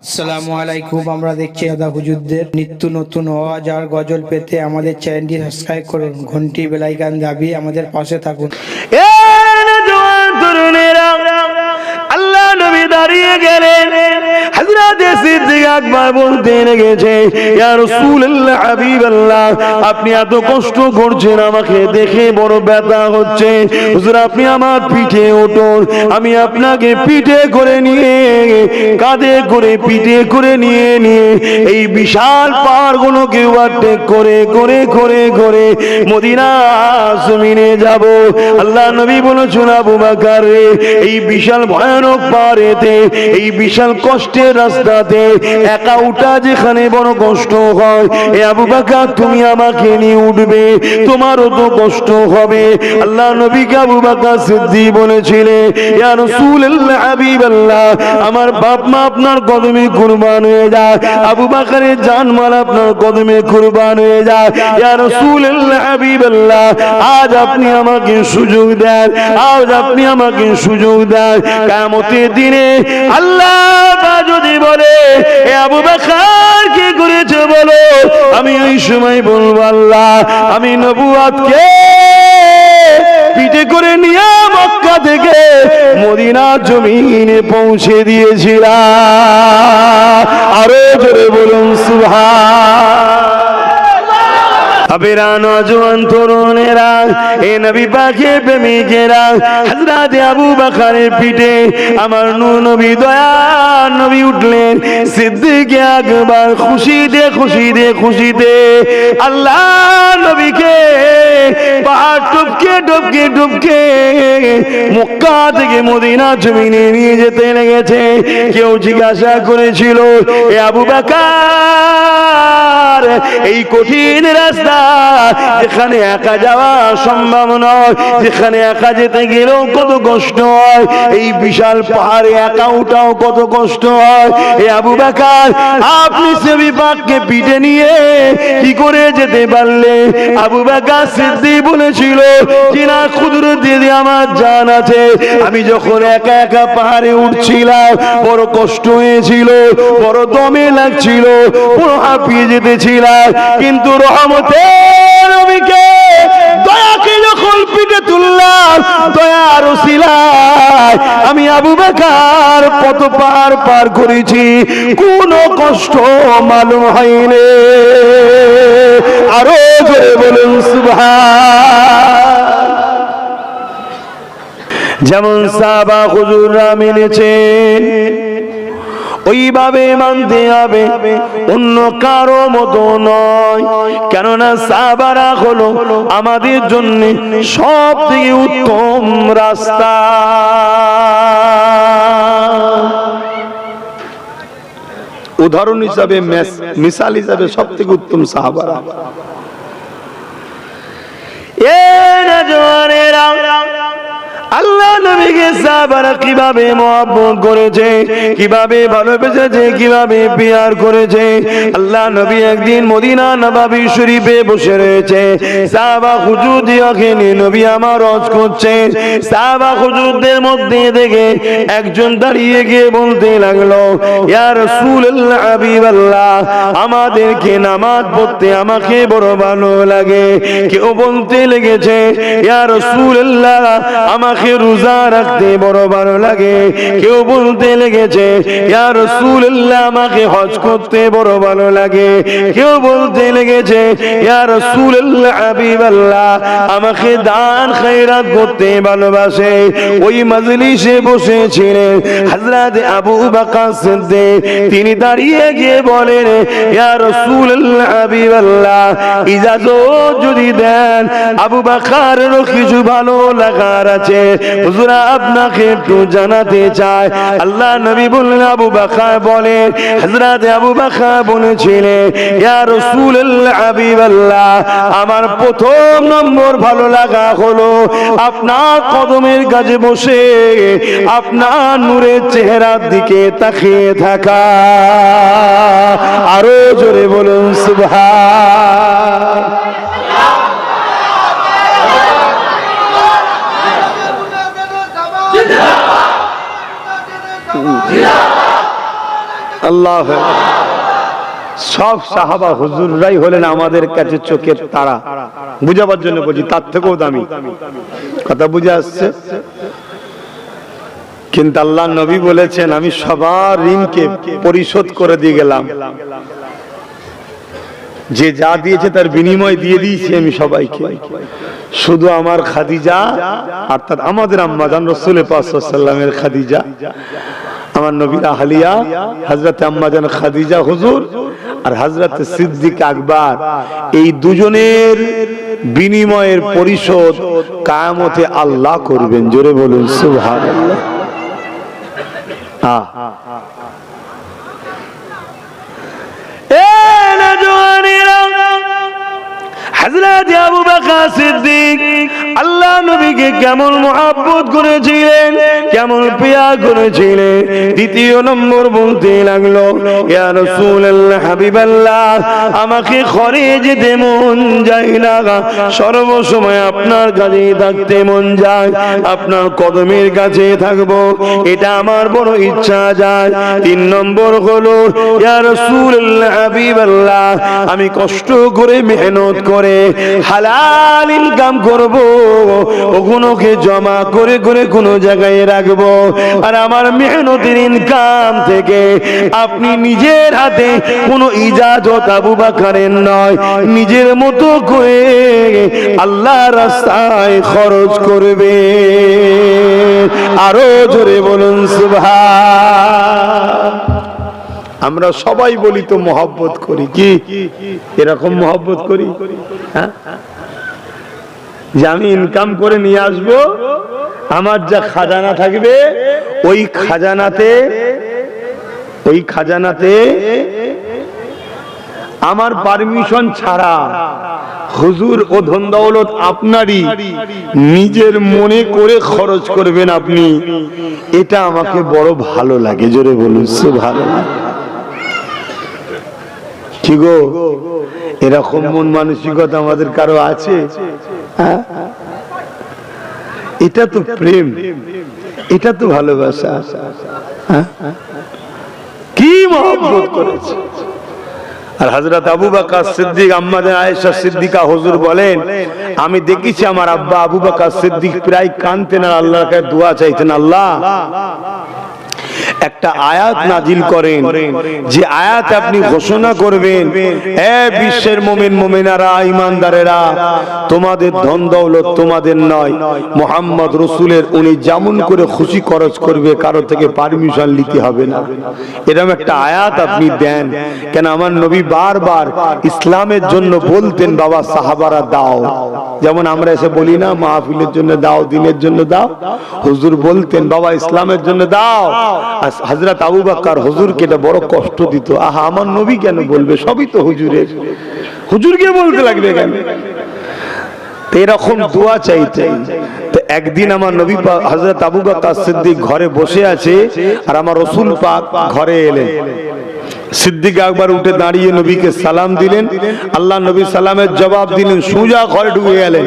আসসালামু আলাইকুম। আমরা দেখছি দাদা হুজুরদের নিত্য নতুন আওয়াজ আর গজল পেতে আমাদের চ্যানেলটি সাবস্ক্রাইব করুন, ঘন্টি বেলাইকান দাবিয়ে আমাদের পাশে থাকুন। আল্লাহ নবী দাঁড়িয়ে গেলেন, হযরত সিদ্দিক আকবর বলতে লেগেছে, ইয়া রাসূলুল্লাহ হাবিবাল্লাহ, আপনি এত কষ্ট করছেন, আমাকে দেখে বড় ব্যথা হচ্ছে। হুজুর আপনি আমার পিঠে উঠুন, আমি আপনাকে পিঠে করে নিয়ে, কাঁধে করে পিঠে করে নিয়ে এই বিশাল পাহাড়গুলোকে ওভারটেক করে করে করে করে মদিনা জমিনে যাব। আল্লাহ নবী বলেছেন, আবু বকর রে, এই বিশাল ভয়ানক পাহাড়েতে, এই বিশাল কষ্টের রাস্তাতে একা উঠা যেখানে বড় কষ্ট হয়, এ আবু বকর তুমি আমাকে নিয়ে উঠবে, তোমারও তো কষ্ট হবে। আল্লাহ নবীকে আবু বকর সিদ্দিক বলেছিলেন, ইয়া রাসূলুল্লাহ হাবিবাল্লাহ, আমার বাপ মা আপনার কদমে কুরবান হয়ে যায়, আবু বকরের জানমাল আপনার কদমে কুরবান হয়ে যায়। ইয়া রাসূলুল্লাহ হাবিবাল্লাহ, আজ আপনি আমাকে সুযোগ দেন, আজ আপনি আমাকে সুযোগ দেন, কিয়ামতের দিনে আল্লাহ যদি বলে, এ আবু বকর কি করেছে বলো, আমি ওই সময় বলবো, আল্লাহ আমি নবুয়তকে পিঠে করে নিয়ে মক্কা থেকে মদিনা জমিনে পৌঁছে দিয়েছিলাম। আরো জোরে বলুন সুবহান। আবেরা নওজোয়ান তরুণেরা, এ নবী পাকের প্রেমিকেরা, হযরত আবু বকরের পিঠে আমার নূর নবী দয়ার নবী উঠলেন। সিদ্দিক আকবর খুশিতে খুশিতে খুশিতে আল্লাহ নবীকে পাহাড় টপকে টপকে টপকে মক্কা থেকে মদিনা জমিনে নিয়ে যেতে লেগেছে। কেউ জিজ্ঞাসা করেছিল, এ আবু বকর, এই কঠিন রাস্তা যেখানে একা যাওয়া সম্ভব নয়, যেখানে একা যেতে গেলেও কত কষ্ট হয়, এই বিশাল পাহাড়ে একা উঠাও কত কষ্ট হয়, এ আবু বকর আপনি নবী পাককে পিঠে নিয়ে কি করে যেতে পারলে? আবু বকর সিদ্দিক বলেছিল, জিনা কুদরত দিয়ে আমার জান আছে, আমি যখন একা একা পাহাড়ে উঠছিলাম বড় কষ্ট হয়েছিল, বড় দমে লাগছিল, বড় হাঁপিয়ে যেতেছিলাম, কিন্তু রহমতের নবীকে দয়াকে যখন পিঠে তুললাম, দয়ার উসিলায় আমি আবু বকর কত পাহাড় পার করেছি, কোনো কষ্ট মালুম হয়নি। আরো জোরে বলুন সুবহান। যেমন সাহাবা হুজুররা মেনেছেন, ওইভাবে মানতে হবে, অন্য কারো মতো নয়। কেননা সাহাবারা হলো আমাদের জন্য সব থেকে উত্তম রাস্তা। উদাহরণ হিসাবে, মিসাল হিসাবে সব থেকে উত্তম সাহাবারা। এ নওজোয়ানেরা, আল্লাহ নবীকে সাহাবারা কিভাবে মহব্বত করেছে, কিভাবে ভালোবেসেছে, কিভাবে প্যার করেছে। আল্লাহ নবী একদিন মদিনা নববী শরীফে বসে রয়েছে, সাহাবা হুজুরদেরকে নিয়ে নবী আমার হজ করছে। সাহাবা হুজুরদের মধ্যে থেকে একজন দাঁড়িয়ে গিয়ে বলতে লাগলো, ইয়া রাসূলুল্লাহ হাবিবাল্লাহ, আমাদেরকে নামাজ পড়তে আমাকে বড় ভালো লাগে। কেউ বলতে লেগেছে, ইয়া রাসূলুল্লাহ আমাকে রোজা রাখতে বড় ভালো লাগে। কেউ বলতে লেগেছে, ইয়া রাসূলুল্লাহ আমাকে হজ করতে বড় ভালো লাগে। কেউ বলতে লেগেছে, ইয়া রাসূলুল্লাহ হাবিবাল্লাহ আমাকে দান খায়রাত করতে ভালোবাসে। ওই মজলিসে বসেছিলেন হযরত আবু বকর সিদ্দিক, তিনি দাঁড়িয়ে গিয়ে বলেন, ইয়া রাসূলুল্লাহ হাবিবাল্লাহ ইজাজত যদি দেন, আবু বকরেরও কিছু ভালো লাগার আছে, হুজুর আপনাকে একটু জানাতে চাই। আল্লাহ নবী বললেন, আবু বকর বলেন। হযরত আবু বকর বলেছিলেন, ইয়া রাসূলুল্লাহ হাবিবাল্লাহ আমার প্রথম নম্বর ভালো লাগা হলো আপনার কদমের কাছে বসে আপনার নূরের চেহারার দিকে তাকিয়ে থাকা। আরো জোরে বলুন সুবহান। আল্লাহ। সব সাহাবা হুজুররাই হলেন আমাদের কাছে চোখের তারা, বুঝাবার জন্য বলছি, তার থেকেও দামি। কথা বুঝে আসছে? কিন্তু আল্লাহ নবী বলেছেন আমি সবার ঋণকে পরিশোধ করে দিয়ে গেলাম, যে যা দিয়েছে তার বিনিময় দিয়ে দিয়েছি আমি সবাইকে। শুধু আমার খাদিজা, অর্থাৎ আমাদের আম্মা জান রাসূল পাক সাল্লাল্লাহু আলাইহি ওয়াসাল্লামের খাদিজা, আমার নবীর আহলিয়া হযরত আম্মা জান খাদিজা হুজুর আর হযরত সিদ্দিক আকবর, এই দুজনের বিনিময়ের পরিশোধ কিয়ামতে আল্লাহ করবেন। জোরে বলুন সুবহানাল্লাহ। হযরত আবু বকর সিদ্দিক আল্লাহ নবীকে কেমন মহব্বত করেছিলেন, কেমন প্রিয় করেছিলেন। দ্বিতীয় নম্বর বলতে লাগলো, ইয়া রাসূলুল্লাহ হাবিবাল্লাহ, আমাকে ঘরে যেতে মন যায় না, সর্বসময় আপনার কাছে থাকতে মন যায়, আপনার কদমের কাছে থাকবো, এটা আমার বড় ইচ্ছা যায়। তিন নম্বর হলো, ইয়া রাসূলুল্লাহ হাবিবাল্লাহ, আমি কষ্ট করে মেহনত করে হালাল ইনকাম করব, ওগুলোকে জমা করে করে কোন জায়গায় রাখবো, আর আমার মেহনতের ইনকাম থেকে আপনি নিজের হাতে কোনো ইজাজত আবু বকরের নয়, নিজের মতো করে আল্লাহর রাস্তায় খরচ করবে। আরো জোরে বলুন সুবহান। আমরা সবাই বলি তো মহব্বত করি, কি এরকম মহব্বত করি? হ্যাঁ, যে আমি ইনকাম করে নিয়ে আসব, আমার যা খাজানা থাকবে ওই খাজানাতে আমার পারমিশন ছাড়া হুজুর ও ধন দৌলত আপনারই, নিজের মনে করে খরচ করবেন আপনি, এটা আমাকে বড় ভালো লাগে। জোরে বলুন সুবহানাল্লাহ। কি গো, এরকম মন মানসিকতা আমাদের কারো আছে? এটা তো প্রেম, এটা তো ভালোবাসা। কি মহব্বত করেছে। আর হযরত আবু বকর সিদ্দিক আম্মা আয়েশা সিদ্দিকা হুজুর বলেন, আমি দেখেছি আমার আব্বা আবু বকর সিদ্দিক প্রায় কাঁদতেন আর আল্লাহর কাছে দোয়া চাইতেন, আল্লাহ একটা আয়াত নাজিল করেন, যে আয়াত আপনি ঘোষণা করবেন, হে বিশ্বের মুমিন মুমিনারা, ঈমানদারেরা, তোমাদের ধন দৌলত তোমাদের নয়, মুহাম্মদ রাসূলের, উনি যেমন করে খুশি খরচ করবে, কারো থেকে পারমিশন নিতে হবে না। এরকম একটা আয়াত আপনি দেন। কেন আমার নবী বারবার ইসলামের জন্য বলতেন, বাবা সাহাবারা দাও, যেমন আমরা এসে বলি না মাহফিলের জন্য দাও, দিনের জন্য দাও, হুজুর বলতেন বাবা ইসলামের জন্য দাও। হযরত আবু বকর হুজুরকে এটা বড় কষ্ট দিত, আহা আমার নবী কেন বলবে, সবই তো হুজুরের, হুজুরকে বলতে লাগবে কেন? এরকম দোয়া চাইতেন। তো একদিন আমার নবী পাক হযরত আবু বকর সিদ্দিক ঘরে বসে আছে, আর আমার রাসূল পাক ঘরে এলেন। সিদ্দিক আকবর উঠে দাঁড়িয়ে নবীকে সালাম দিলেন, আল্লাহ নবী সালামের জবাব দিলেন, সোজা ঘরে ঢুকে গেলেন।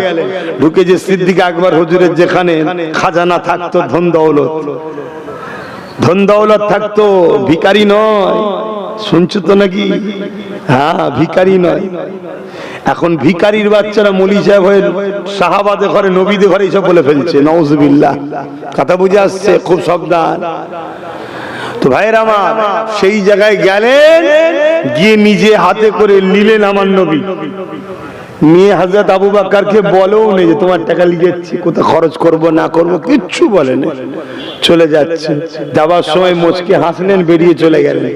ঢুকে যে সিদ্দিক আকবর হুজুরের যেখানে খাজানা থাকতো, ধন দৌলত থাকতো, ভিখারি নয়, শুনছো তো নাকি? হ্যাঁ, ভিখারি নয়। এখন ভিখারির বাচ্চারা মৌলী সাহেব হয়ে সাহাবাদের ঘরে, নবীদের ঘরে এসব বলে ফেলছে, নাউজুবিল্লাহ। কথা বুঝে আসছে? খুব সাবধান। তো ভাইরা আমার, সেই জায়গায় গেলেন, গিয়ে নিজে হাতে করে নিলেন আমার নবী, নিয়ে হযরত আবু বকরকে বলেও নেই যে তোমার টাকা লিখেছি, কোথায় খরচ করব না করব, কিচ্ছু বলেন, চলে যাচ্ছে। যাবার সময় মুচকি হাসলেন, বেরিয়ে চলে গেলেন।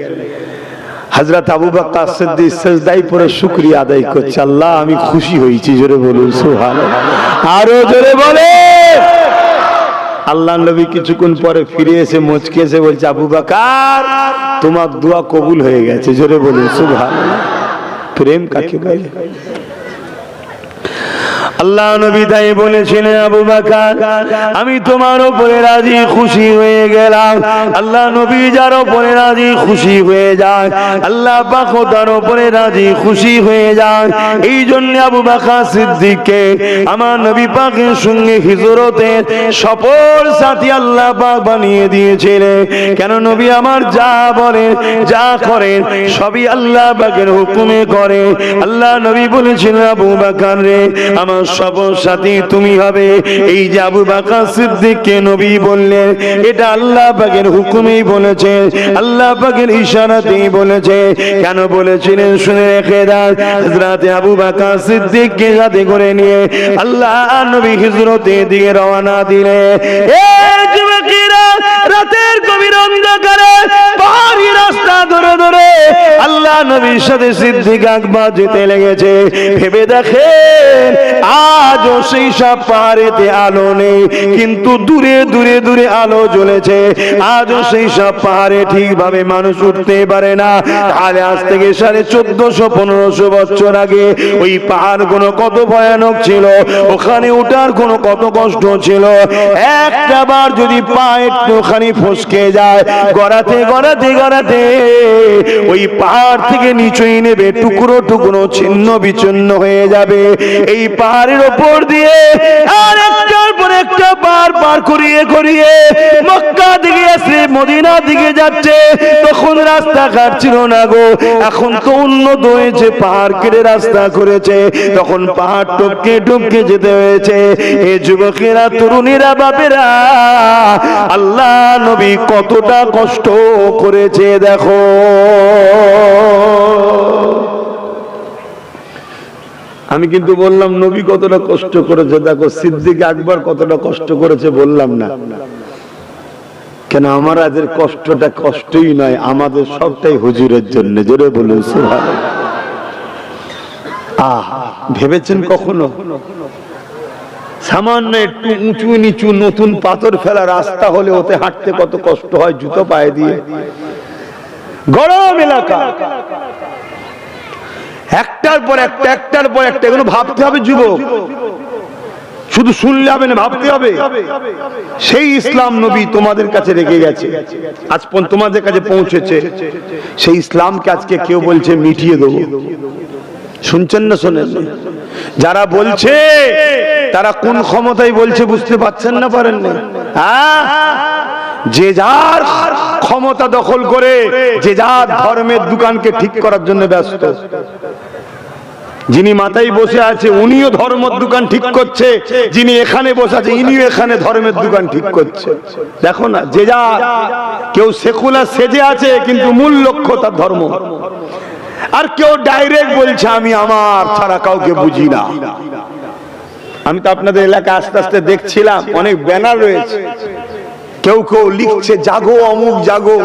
হযরত আবু বকর সিদ্দিক সিজদায় পড়ে শুকরিয়া আদায় করছে, আল্লাহ আমি খুশি হয়েছি। জোরে বলুন সুবহানাল্লাহ। আরো জোরে বলে। আল্লাহ নবী কিছুক্ষণ পরে ফিরে এসে মুচকি এসে বলছে, আবু বকর তোমার দোয়া কবুল হয়ে গেছে। জোরে বলুন সুবহানাল্লাহ। প্রেম কাকে বলে? আল্লাহ নবী তাই বলেছিলেন, আবু বকর আমি তোমার উপরে রাজি খুশি হয়ে গেলাম। আল্লাহ নবী যার উপরে রাজি খুশি হয়ে যায়, আল্লাহ পাক তার উপরে রাজি খুশি হয়ে যায়। এই জন্য আবু বকর সিদ্দিককে আমার নবী পাকের সঙ্গে হিজরতের সফর সাথী আল্লাহ পাক বানিয়ে দিয়েছিলেন। কেন নবী আমার যা বলেন যা করেন সবই আল্লাহ পাকের হুকুমে করে। আল্লাহ নবী বলেছিলেন, আবু বকর রে আমার সফর সাথী তুমি হবে। এই যে আবু বকর সিদ্দিককে নবী বললেন, এটা আল্লাহ পাকের হুকুমেই বলেছে, আল্লাহ পাকের ইশারাতেই বলেছে। কেন বলেছিলেন শুনে রেখে দেন। হযরত আবু বকর সিদ্দিককে সাথে করে নিয়ে আল্লাহ নবী হিজরতের দিকে রওনা দিলেন। এই যুবকেরা রাতের গভীর অন্ধকারে পাহাড়ি রাস্তা ধরে ধরে আল্লাহ নবীর সাথে সিদ্দিক আকবর যেতে লেগেছে। ভেবে দেখেন আজও সেই সব পাহাড়েতে আলো নেই, কিন্তু দূরে দূরে দূরে আলো জ্বলেছে। আজও সেই সব পাহাড়ে ঠিকভাবে মানুষ উঠতে পারে না। তাহলে আজ থেকে 1450-1500 বছর আগে ওই পাহাড়গুলো কত ভয়ানক ছিল, ওখানে ওঠার কোনো কত কষ্ট ছিল। একটা বার যদি পা একটুখানি ফসকে যায়, গড়াতে গড়াতে গড়াতে ওই পাহাড় থেকে নিচুই নেবে, টুকরো টুকরো ছিন্ন বিচ্ছিন্ন হয়ে যাবে। এই পাহাড়ের ওপর দিয়ে আর একটার পর একটা পাহাড় পার করিয়ে করিয়ে মক্কা দিকে এসে মদিনা দিকে যাচ্ছে। তখন রাস্তাঘাট ছিল না গো, এখন তো উন্নত হয়েছে, পাহাড় কেটে রাস্তা করেছে। তখন পাহাড় টপকে টপকে যেতে হয়েছে। এ যুবকেরা, তরুণীরা, বাপেরা, আল্লাহ নবী কতটা কষ্ট করেছে দেখো। আমি কিন্তু বললাম নবী কতটা কষ্ট করেছে, দেখো সিদ্দিক আকবর কতটা কষ্ট করেছে বললাম না কেন? আমাদের কষ্টটা কষ্টই নয়, আমাদের সবটাই হুজুরের জন্য। জোরে বলুন সুবহানাল্লাহ। ভেবেছেন কখনো সামান্য একটু উঁচু নিচু নতুন পাথর ফেলা রাস্তা হলে ওতে হাঁটতে কত কষ্ট হয়, জুতো পায়ে দিয়ে? গরম এলাকা, একটার পর একটা একটার পর একটা, এগুলো ভাবতে হবে যুবক, শুধু শুনলে হবে না, ভাবতে হবে। সেই ইসলাম নবী তোমাদের কাছে রেখে গেছে, আজ তোমাদের কাছে পৌঁছেছে। সেই ইসলামকে আজকে কেউ বলছে মিটিয়ে দেবো। শুনছেন না শোনেন? যারা বলছে তারা কোন ক্ষমতায় বলছে বুঝতে পারছেন না, পারেন না? হ্যাঁ, যে যার ক্ষমতা দখল করে যে যার ধর্মের দোকানকে ঠিক করার জন্য ব্যস্ত। যিনি মাথায় বসে আছে উনিও ধর্মের দোকান ঠিক করছে, যিনি এখানে বসে আছে ইনিও এখানে ধর্মের দোকান ঠিক করছে। দেখো না, যে যা, কেউ সেকুলার সেজে আছে কিন্তু মূল লক্ষ্য তার ধর্ম। আর কেউ ডাইরেক্ট বলছে আমি আমার ছাড়া কাউকে বুঝি না। আমি তো আপনাদের এলাকায় আস্তে আস্তে দেখছিলাম অনেক ব্যানার রয়েছে, কেউ কেউ লিখছে জাগো অমুক জাগো।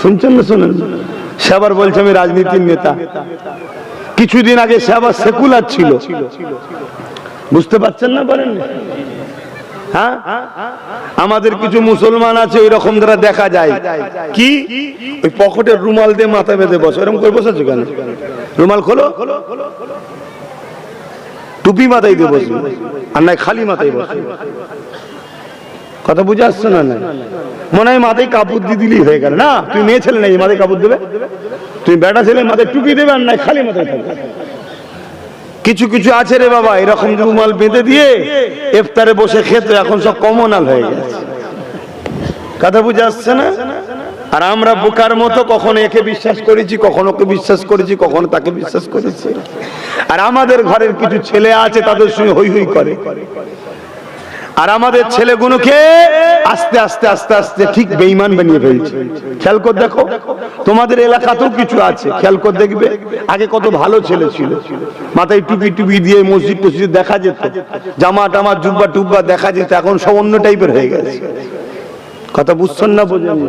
শুনছেন না শোনেন? সে আবার বলছে আমি রাজনীতির নেতা। কিছুদিন আগে সে আবার সেকুলার ছিল। বুঝতে পারছেন না, পারেন? হ্যাঁ, আমাদের কিছু মুসলমান আছে ওই রকম যারা দেখা যায় কি ওই পকেটের রুমাল দিয়ে মাথা বেঁধে বসে। এরকম করে বসেছো কেন? রুমাল খোলো, টুপি মাথায় দিয়ে বসবে, আর নাই খালি মাথায় বসবে। কথা বুঝে আসছে না? না, মনে হয় মাথায় কাপড় দিয়ে দিলেই হয়ে গেল। না, তুমি মেয়ে ছেলে নাই মাথায় কাপড় দেবে, তুমি বেটা ছেলে মাথায় টুপি দেবে, আর নাই খালি মাথায় থাকবে। কিছু কিছু আছে রে বাবা এরকম রুমাল বেঁধে দিয়ে ইফতারে বসে খেতে, এখন সব কমনাল হয়ে গেছে। কথা বুঝে আসছে না? আর আমরা বোকার মতো কখনো একে বিশ্বাস করেছি, কখনো ওকে বিশ্বাস করেছি, কখনো তাকে বিশ্বাস করেছি। আর আমাদের ঘরের কিছু ছেলে আছে তাদের সঙ্গে হই হই করে। আর আমাদের ছেলেগুলোকে আস্তে আস্তে আস্তে আস্তে ঠিক বেঈমান বানিয়ে ফেলছে। খেয়াল করে দেখো, তোমাদের এলাকাতেও কিছু আছে, খেয়াল করে দেখবে। আগে কত ভালো ছেলে ছিল, মাথায় টুপি টুপি দিয়ে মসজিদ টসজিদ দেখা যেত, জামা টামা জুব্বা টুব্বা দেখা যেত। এখন সব অন্য টাইপের হয়ে গেছে। কথা বুঝছেন না? বোঝেন?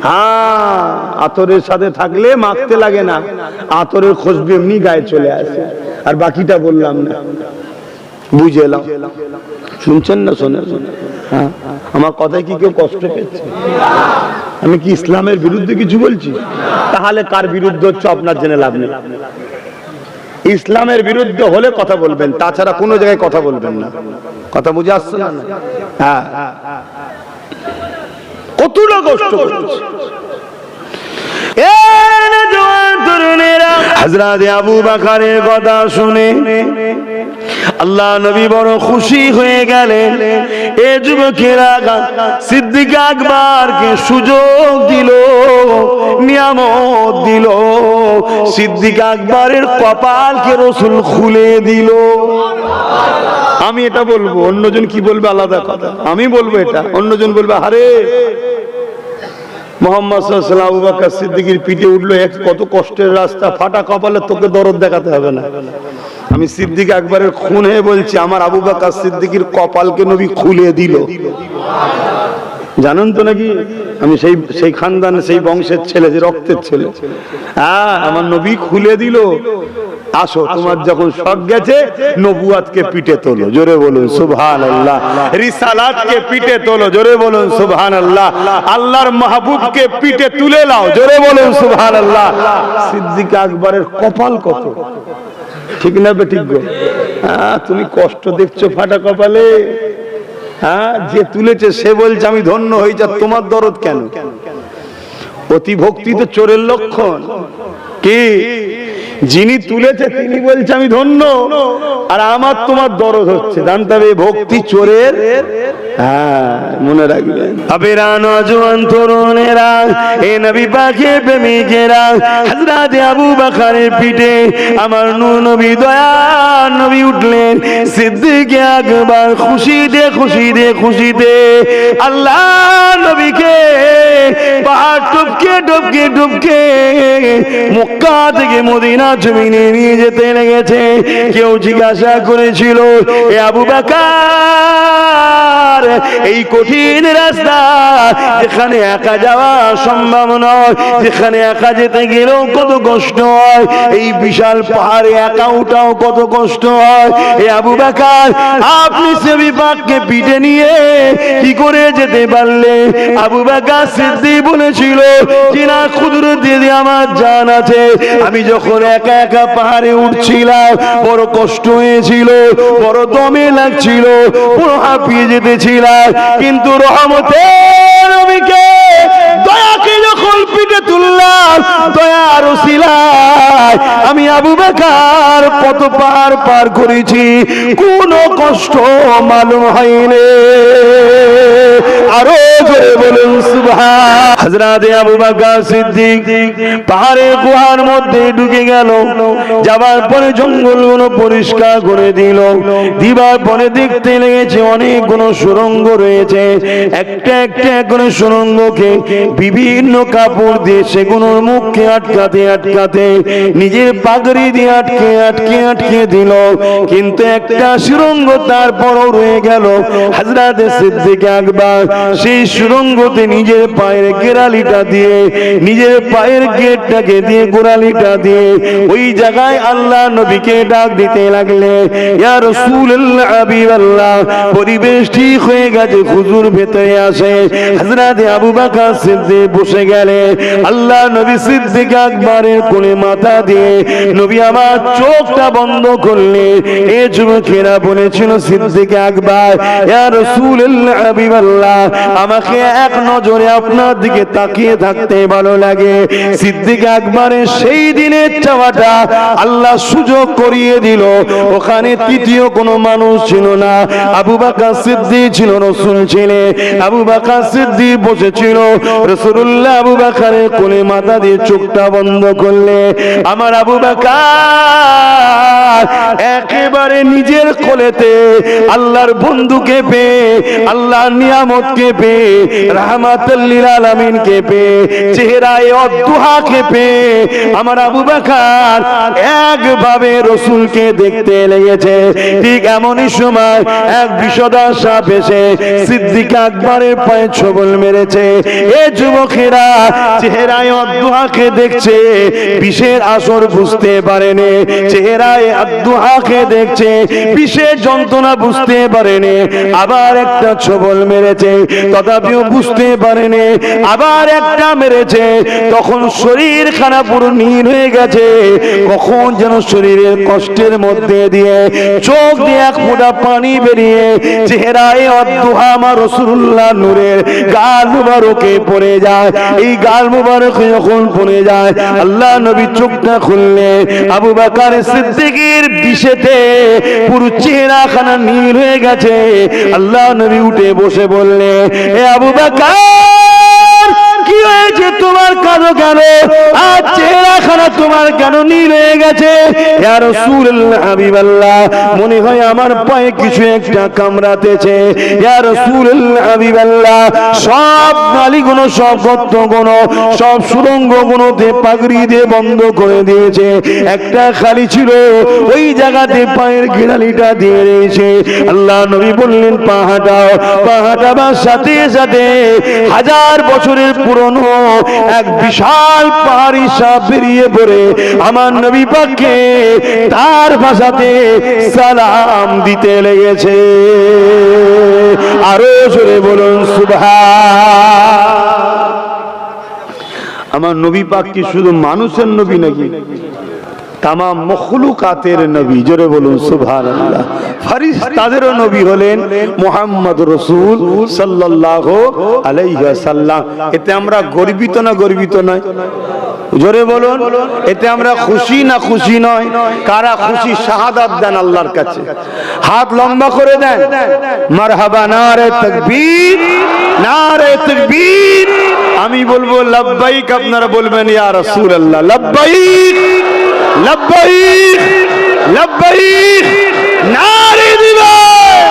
হ্যাঁ, আতরের সাথে থাকলে মাখতে লাগে না, আতরের খুশবু এমনি গায়ে চলে আসে। আর বাকিটা বললাম না, বুঝে এলাম। শুনছেন না শোনেন? হ্যাঁ, আমার কথায় কি কেউ কষ্ট পেয়েছে? আমি কি ইসলামের বিরুদ্ধে কিছু বলছি? তাহলে কার বিরুদ্ধে হচ্ছে আপনার জেনে লাভ নেই। ইসলামের বিরুদ্ধে হলে কথা বলবেন, তাছাড়া কোনো জায়গায় কথা বলবেন না। কথা বুঝে আসছে না? হ্যাঁ, কতটা কষ্ট করছে। হযরত আবু বকরের কথা শুনে আল্লাহ নবী বড় খুশি হয়ে গেলেন। এ যুবকেরা সিদ্দিক আকবরকে সুযোগ দিল, নিয়ামত দিল। সিদ্দিক আকবরের কপালকে রাসূল খুলে দিল। আমি এটা বলবো, অন্যজন কি বলবে আলাদা কথা। আমি বলবো এটা, অন্যজন বলবে আরে মুহাম্মদ সাল্লাল্লাহু আলাইহি ওয়াসাল্লাম আবু বকর সিদ্দিকের পিঠে উঠলো, কত কষ্টের রাস্তা, ফাটা কপালে, তোকে দরদ দেখাতে হবে না। আমি সিদ্দিক আকবরের খুন হয়ে বলছি, আমার আবু বকর সিদ্দিকের কপালকে নবী খুলে দিল। জানেন তো নাকি আমি সেই খানদানের, সেই বংশের ছেলে, যে রক্তের ছেলে। হ্যাঁ, আমার নবী খুলে দিল। আসো, তোমার যখন শখ গেছে, নবুয়াতকে পিঠে তোলো, জোরে বলুন সুবহানাল্লাহ। রিসালাতকে পিঠে তোলো, জোরে বলুন সুবহানাল্লাহ। আল্লাহর মাহবুবকে পিঠে তুলে নাও, জোরে বলুন সুবহানাল্লাহ। সিদ্দিক আকবরের কপাল কত, ঠিক না বেঠিক গো? হ্যাঁ, তুমি কষ্ট দেখছো ফাটা কপালে। হ্যাঁ, যে তুলেছে সে বলছে আমি ধন্য হই, যা তোমার দরদ কেন? অতি ভক্তি তো চোরের লক্ষণ। কি, যিনি তুলেছে তিনি বলছে আমি ধন্য, আর আমার তোমার দরদ হচ্ছে। জানতে হবে ভক্তি চোরের। হ্যাঁ, মনে রাখবেন। আবেরা নওজোয়ান তরুণেরা, এ নবী পাকের প্রেমিকেরা, হযরত আবু বকরের পিঠে আমার নূর নবী, দয়ার নবী উঠলেন। সিদ্দিক আকবর খুশিতে খুশিতে খুশিতে আল্লাহ নবীকে পাহাড় টপকে টপকে টপকে মক্কা থেকে মদিনা জমিনে নিয়ে যেতে লেগেছে। কেউ জিজ্ঞাসা করেছিল, এ আবু বকর, এই কঠিন রাস্তা, যেখানে একা যাওয়া সম্ভব নয়, যেখানে একা যেতে গেলেও কত কষ্ট হয়, এই বিশাল পাহাড়ে একা উঠাও কত কষ্ট হয়, এ আবু বকর আপনি নবী পাককে পিঠে নিয়ে কি করে যেতে পারলে? আবু বকর সিদ্দিক বলেছিল, জিনা কুদরত দিয়ে আমার জান আছে, আমি যখন একা একা পাহাড়ে উঠছিলাম বড় কষ্ট হয়েছিল, বড় দমে লাগছিল, পুরো হাঁপিয়ে যেতেছিলাম, কিন্তু রহমতের নবীকে, দয়াকে যখন পিঠে তুললাম, দয়ার ওসিলায় আমি আবু বকর কত পাহাড় পার করেছি, কোনো কষ্ট মালুম হয়নি। আরো জোরে বলুন সুবহান। হযরত আবু বকর সিদ্দিক পাহাড়ের গুহার মধ্যে ঢুকে গেল। যাবার পরে জঙ্গলগুলো পরিষ্কার করে দিল। দিবার পরে দেখতে লেগেছে অনেকগুলো সুড়ঙ্গ রয়েছে। একটা একটা করে সুড়ঙ্গকে বিভিন্ন কাপড় দিয়ে সেগুলোর মুখকে আটকাতে আটকাতে নিজের পাগড়ি দিয়ে আটকে আটকে আটকে দিল। কিন্তু একটা সুড়ঙ্গ তারপরও রয়ে গেল। হযরত সিদ্দিক আকবর সেই সুড়ঙ্গতে নিজের পায়ের গোড়ালিটা দিয়ে, নিজের পায়ের গেটটাকে দিয়ে, গোড়ালিটা দিয়ে ওই জায়গায় আল্লাহ নবীকে ডাক দিতে লাগলে, ইয়া রাসূলুল্লাহ, হাবিবাল্লাহ। পরিবেশ ঠিক হয়ে গেছে, হুজুর ভেতরে আসে। হযরত আবু বকর সিদ্দিক বসে গেলে আল্লাহ নবী সিদ্দিক আকবরের কোলে মাথা দিয়ে নবী আমার চোখটা বন্ধ করলে। এ যুবকেরা বলেছিল, সিদ্দিক আকবর, ইয়া রাসূলুল্লাহ, হাবিবাল্লাহ, আমাকে এক নজরে আপনার দিকে তাকিয়ে থাকতে ভালো লাগে। সিদ্দিক আকবরের সেই দিনের চাওয়াটা আল্লাহ সুযোগ করিয়ে দিল। ওখানে তৃতীয় কোনো মানুষ ছিল না, আবু বকর সিদ্দিক ছিল, রাসূল ছিলেন। আবু বকর সিদ্দিক বসেছিল, রাসূলুল্লাহ আবু বকরের কোলে মাথা দিয়ে চোখটা বন্ধ করলে আমার আবু বকর একেবারে নিজের কোলেতে আল্লাহর বন্ধুকে পেয়ে, আল্লাহর নিয়ামতকে পেয়ে, রাহমাতুল লিল আলামিনকে পেয়ে, চেহারায়ে অদ্দুহাকে পেয়ে আমার আবু বকর একভাবে রাসূলকে দেখতে লেগেছে। ঠিক এমনই সময় এক বিষধর সাপ এসে সিদ্দিক আকবরের পায়ে ছোবল মেরেছে। এ যুবকেরা চেহারায় আব্দুহাকে দেখছে, বিষের আসর বুঝতে পারেনি, চেহারায় আব্দুহাকে দেখছে, বিষের যন্ত্রণা বুঝতে পারেনি, আবার একটা ছবল মেরেছে তথাপিও বুঝতে পারেনি, আবার একটা মেরেছে, তখন শরীর খানা পুরো নীল হয়ে গেছে, কখন যেন শরীরের কষ্টের মধ্যে দিয়ে চোখ দিয়ে এক ফোঁটা পানি বেরিয়ে চেহারায় আব্দুহা আমার রাসূলুল্লাহ নূরের গাল মুবারকে পড়ে যায়। এই গাল মুবারক যখন পড়ে যায় আল্লাহ নবী চোখটা খুললে আবু বকর সিদ্দিকের বিষেতে পুরো চেহারাখানা নীল হয়ে গেছে। আল্লাহ নবী উঠে বসে বললে, হে আবু বকর, কি হয়েছে তোমার, কাঁদো কেন? আর চেহারাখানা তোমার কেন নীল হয়ে গেছে? ইয়া রাসূলুল্লাহ, হাবিবাল্লাহ, মনে হয় আমার পায়ে কিছু একটা কামড়াতেছে। ইয়া রাসূলুল্লাহ, হাবিবাল্লাহ, সব নালীগুলো, সব গর্তগুলো, সব সুড়ঙ্গগুলোতে পাগড়ি দিয়ে বন্ধ করে দিয়েছে, একটা খালি ছিল, ওই জায়গাতে পায়ের গিরালিটা দিয়ে দিয়েছে। আল্লাহ নবী বললেন, পা হাঁটাও। পা হাঁটাবার সাথে সাথে 1000 বছরের পুরনো এক বিশাল পাহাড়ি সাপ বেরিয়ে পড়ে আমার নবী পাককে তার ভাষাতে সালাম দিতে লেগেছে। আরো জোরে বলুন সুবহান। আমার নবী পাক কি শুধু মানুষের নবী নাকি? তামাম মখলুকাতের নবী। জোরে বলুন সুবহানাল্লাহ। ফেরেশতাদেরও নবী হলেন মুহাম্মদ রাসূল সাল্লাল্লাহু আলাইহি ওয়াসাল্লাম। এতে আমরা গর্বিত না গর্বিত নয়? জোরে বলুন, এতে আমরা খুশি না খুশি নয়? কারা খুশি শাহাদাত দেন আল্লাহর কাছে, হাত লম্বা করে দেন। মারহাবা, নারে তাকবীর, নারে তাকবীর। আমি বলবো লাব্বাইক, আপনারা বলবেন ইয়া রাসূলুল্লাহ। লাব্বাইক, লাব্বাইক, লাব্বাইক, নারে দিবেন।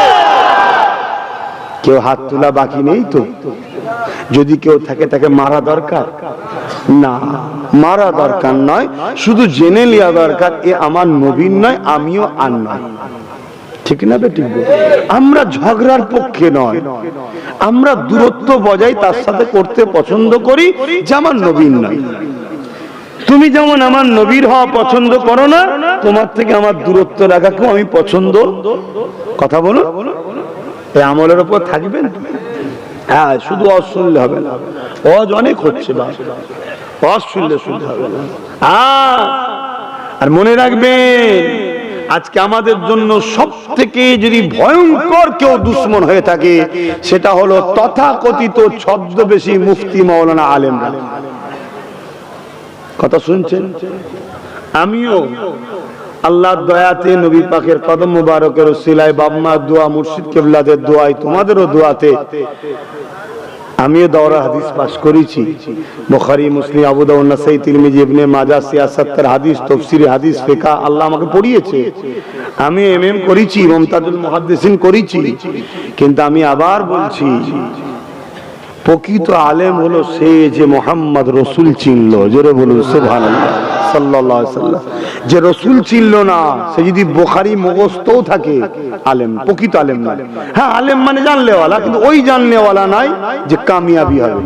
কেউ হাত তোলা বাকি নেই তো? যদি কেউ থাকে তাকে মারা দরকার না, মারা দরকার নয়, শুধু জেনে লিয়া দরকার এ আমার নবীন নয়, আমিও আর নয়। ঠিক না বেটি? আমরা ঝগড়ার পক্ষে নয়, আমরা দূরত্ব বজায় তার সাথে করতে পছন্দ করি যে আমার নবীন নয়। তুমি যেমন আমার নবীর হওয়া পছন্দ করো না, তোমার থেকে আমার দূরত্ব রাখাকেও আমি পছন্দ। কথা বলো, এই আমলের উপর থাকবেন। হ্যাঁ, শুধু অজ শুনলে হবে না, অজ অনেক হচ্ছে, অজ শুনলে শুনতে হবে না। আর মনে রাখবেন, আজকে আমাদের জন্য সব থেকে যদি ভয়ঙ্কর কেউ দুশ্মন হয়ে থাকে, সেটা হলো তথাকথিত ছদ্মবেশী মুফতি মাওলানা আলেমরা। কথা শুনছেন? আমিও আল্লাহর দয়াতে, নবী পাকের কদম মুবারকের ওসিলায়, বাবা-মার দোয়া, মুর্শিদ কিবলাদের দোয়ায়, তোমাদেরও দোয়াতে আমিও দাওরা হাদিস পাশ করেছি। বুখারী, মুসলিম, আবু দাউদ, নাসাই, তিরমিজি, ইবনে মাজাহ, সিয়াসাতের হাদিস, তাফসীরে হাদিস, ফিকহ আল্লাহ আমাকে পড়িয়েছে। আমি এমএম করেছি, মুমতাজুল মুহাদ্দিসিন করেছি। কিন্তু আমি আবার বলছি, প্রকৃত আলেম হলো সে যে মুহাম্মদ রাসূল চিনলো। জোরে বলুন সুবহানাল্লাহ। সাল্লাল্লাহু আলাইহি ওয়াসাল্লাম যে রাসূল চিনলো না, সে যদি বুখারী মুখস্থও থাকে, আলেম, প্রকৃত আলেম না। হ্যাঁ, আলেম মানে জানলেওয়ালা, কিন্তু ওই জানলেওয়ালা নাই যে কামিয়াবি হবে।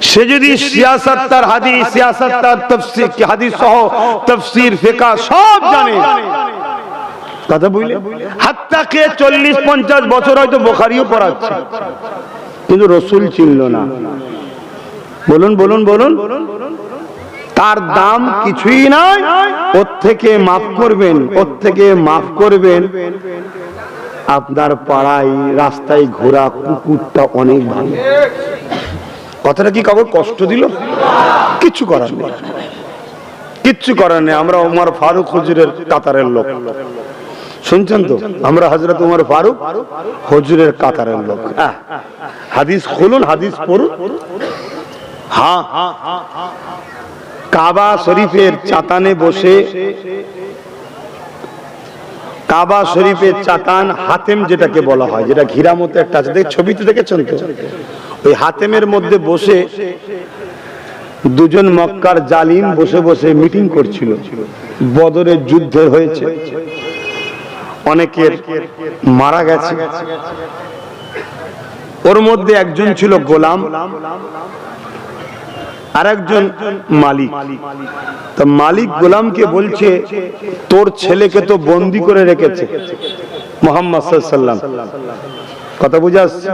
সে যদি সিয়াসত তার হাদিস, সিয়াসত তার তাফসীর, হাদিস সহ তাফসীর, ফিকহ সব জানে, কথা বলে হাত্তা কে 40-50 বছর হয়তো বুখারীও পড়াচ্ছে, কিন্তু রাসূল চিনলো না। বলুন বলুন বলুন, তার দাম কিছুই নয়। ওর থেকে মাফ করবেন, ওর থেকে মাফ করবেন আপনার পাড়ায় রাস্তায় ঘোরা কুকুরটা অনেক ভালো। কথাটা কি কাউকে কষ্ট দিল? কিচ্ছু করার নেই, কিচ্ছু করার নেই। আমরা ওমর ফারুক হুজুরের কাতারের লোক, শুনছেন তো? আমরা হযরত ওমর ফারুক হুজুরের কাতারের লোক। হাদিস খুলুন, হাদিস পড়ুন। হ্যাঁ, কাবা শরীফের চাতানে বসে, কাবা শরীফের চাতান হাতেম যেটাকে বলা হয়, যেটা ঘিরা মতো একটা আছে, ছবিতে দেখেছেন তো? ওই হাতেমের মধ্যে বসে দুজন মক্কার জালিম বসে বসে মিটিং করছিল। বদরের যুদ্ধ হয়েছে, অনেকের মারা গেছে। ওর মধ্যে একজন ছিল গোলাম, আর একজন মালিক। তো মালিক গোলামকে বলছে, তোর ছেলেকে তো বন্দি করে রেখেছে মুহাম্মদ সাল্লাল্লাহু আলাইহি ওয়াসাল্লাম। কথা বুঝে আসছে?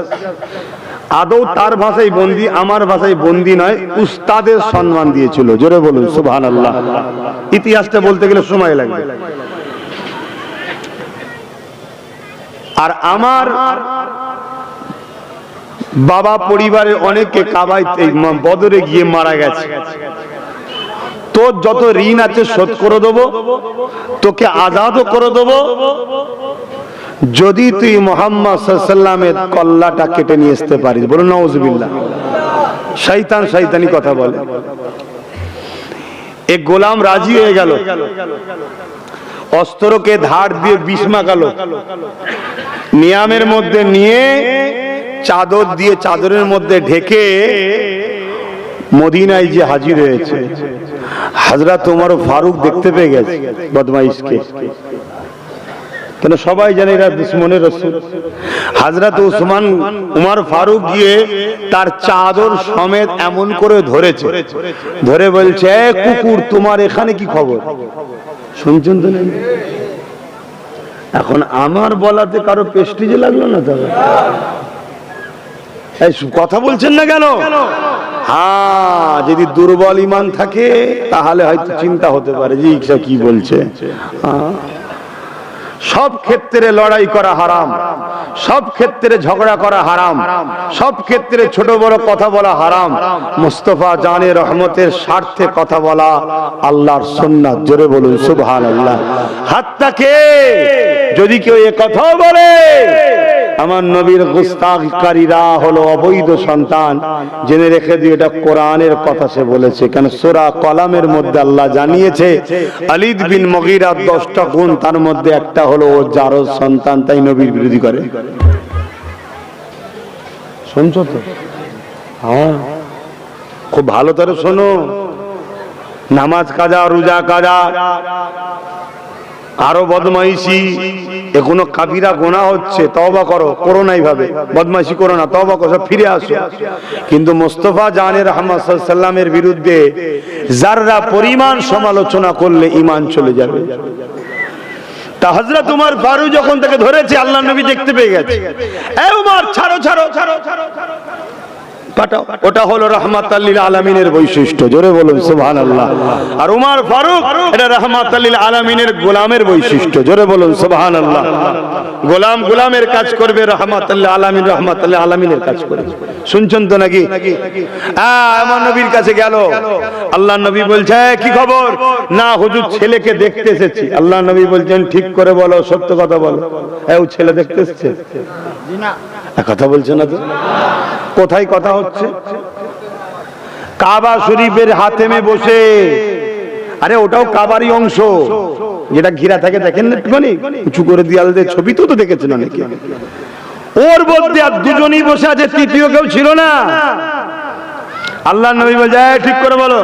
আদৌ তার ভাষায় বন্দি, আমার ভাষায় বন্দি নয়, উস্তাদের সম্মান দিয়েছিল। জোরে বলুন সুবহানাল্লাহ। ইতিহাসটা বলতে গেলে সময় লাগবে। আর আমার বাবা পরিবারের অনেকে কাবায় বদরে গিয়ে মারা গেছে। তোর যত ঋণ আছে শোধ করে দেবো, তোকে আজাদও করে দেবো যদি তুই মুহাম্মদ সাল্লাল্লাহু আলাইহি ওয়াসাল্লামের কল্লাটা কেটে নিয়ে আসতে পারিস। বলুন নাউজুবিল্লাহ। শয়তান শয়তানি কথা বলে। এক গোলাম রাজি হয়ে গেল, অস্ত্রকে ধার দিয়ে বিষ মাখালো, নিয়ামের মধ্যে নিয়ে চাদর দিয়ে চাদরের মধ্যে ঢেকে মদিনায় যে হাজির হয়েছে। হযরত ওমর ফারুক দেখতে পেয়ে গেছে বদমাইশকে, কেন সবাই জানে এরা দুশমনের রাসূল। হযরত উমর ফারুক গিয়ে তার চাদর সমেত এমন করে ধরেছে, ধরে বলছে, কুকুর তোমার এখানে কি খবর? শুনছেন তো? এখন আমার বলাতে কারো প্রেস্টিজে লাগলো না? তবে কথা বলছেন না কেন? হ্যাঁ, যদি দুর্বল ঈমান থাকে তাহলে হয়তো চিন্তা হতে পারে যে ইচ্ছা কি বলছে। সব ক্ষেত্রে লড়াই করা হারাম, সব ক্ষেত্রে ঝগড়া করা হারাম, সব ক্ষেত্রে ছোট বড় কথা বলা হারাম। মুস্তাফা জানে রহমতের স্বার্থে কথা বলা আল্লাহর সুন্নাত। জোরে বলুন সুবহানাল্লাহ। হাত্তাকে যদি কেউ এ কথা বলে আমার নবীর গুস্তাখকারীরা হলো অবৈধ সন্তান, জেনে রেখে দিও এটা কোরআনের কথা সে বলেছে। কেন সূরা কলামের মধ্যে আল্লাহ জানিয়েছে আলিদ বিন মুগীরা 10টা গুণ, তার মধ্যে একটা হলো ও জারজ সন্তান, তাই নবীর বিরোধী করে। শুনছো তো? হ্যাঁ, খুব ভালো করে শোনো। নামাজ কাজা, রোজা কাজা, আরো বদমাইশি, এখনো কাবিরা গুনাহ হচ্ছে। তওবা করো, করো না এইভাবে, বদমাইশি করো না, তওবা করো, সব ফিরে আসো। কিন্তু মুস্তাফা জানে রাহমাত সাল্লাল্লাহু আলাইহি ওয়াসাল্লামের বিরুদ্ধে যাররা পরিমাণ সমালোচনা করলে ঈমান চলে যাবে। তা হযরত ওমর ফারুক যখন তাকে ধরেছে, আল্লাহর নবী দেখতে পেয়ে গেছে। এ ওমর, ছাড়ো ছাড়ো ছাড়ো ছাড়ো পাঠাও। ওটা হলো রাহমাতাল লিল আলামিনের বৈশিষ্ট্য। জোরে বলুন সুবহানাল্লাহ। আর ওমর ফারুক এটা রাহমাতাল লিল আলামিনের গোলামের বৈশিষ্ট্য। জোরে বলুন সুবহানাল্লাহ। গোলাম গোলামের কাজ করবে, রাহমাতাল লিল আলামিন রাহমাতাল লিল আলামিনের কাজ করবে। শুনছেন তো নাকি? আমার নবীর কাছে গেল, আল্লাহর নবী বলছে, কি খবর? না হুজুর, ছেলেকে দেখতে এসেছি। আল্লাহর নবী বলছেন, ঠিক করে বলো, সত্য কথা বলো। ও ছেলে দেখতে এসেছে? জি না। কথা বলছে না তো? কোথায় কথা হচ্ছে? কাবা শরীফের হাতেমে বসে। আরে ওটাও কাবারই অংশ, যেটা ঘিরা থাকে, দেখেন না একটুখানি উঁচু করে দেয়াল দিয়ে, ছবি তো দেখেছেন অনেকে। ওর মধ্যে আর দুজনই বসে আছে, তৃতীয় কেউ ছিল না। আল্লাহর নবী বলছে, ঠিক করে বলো,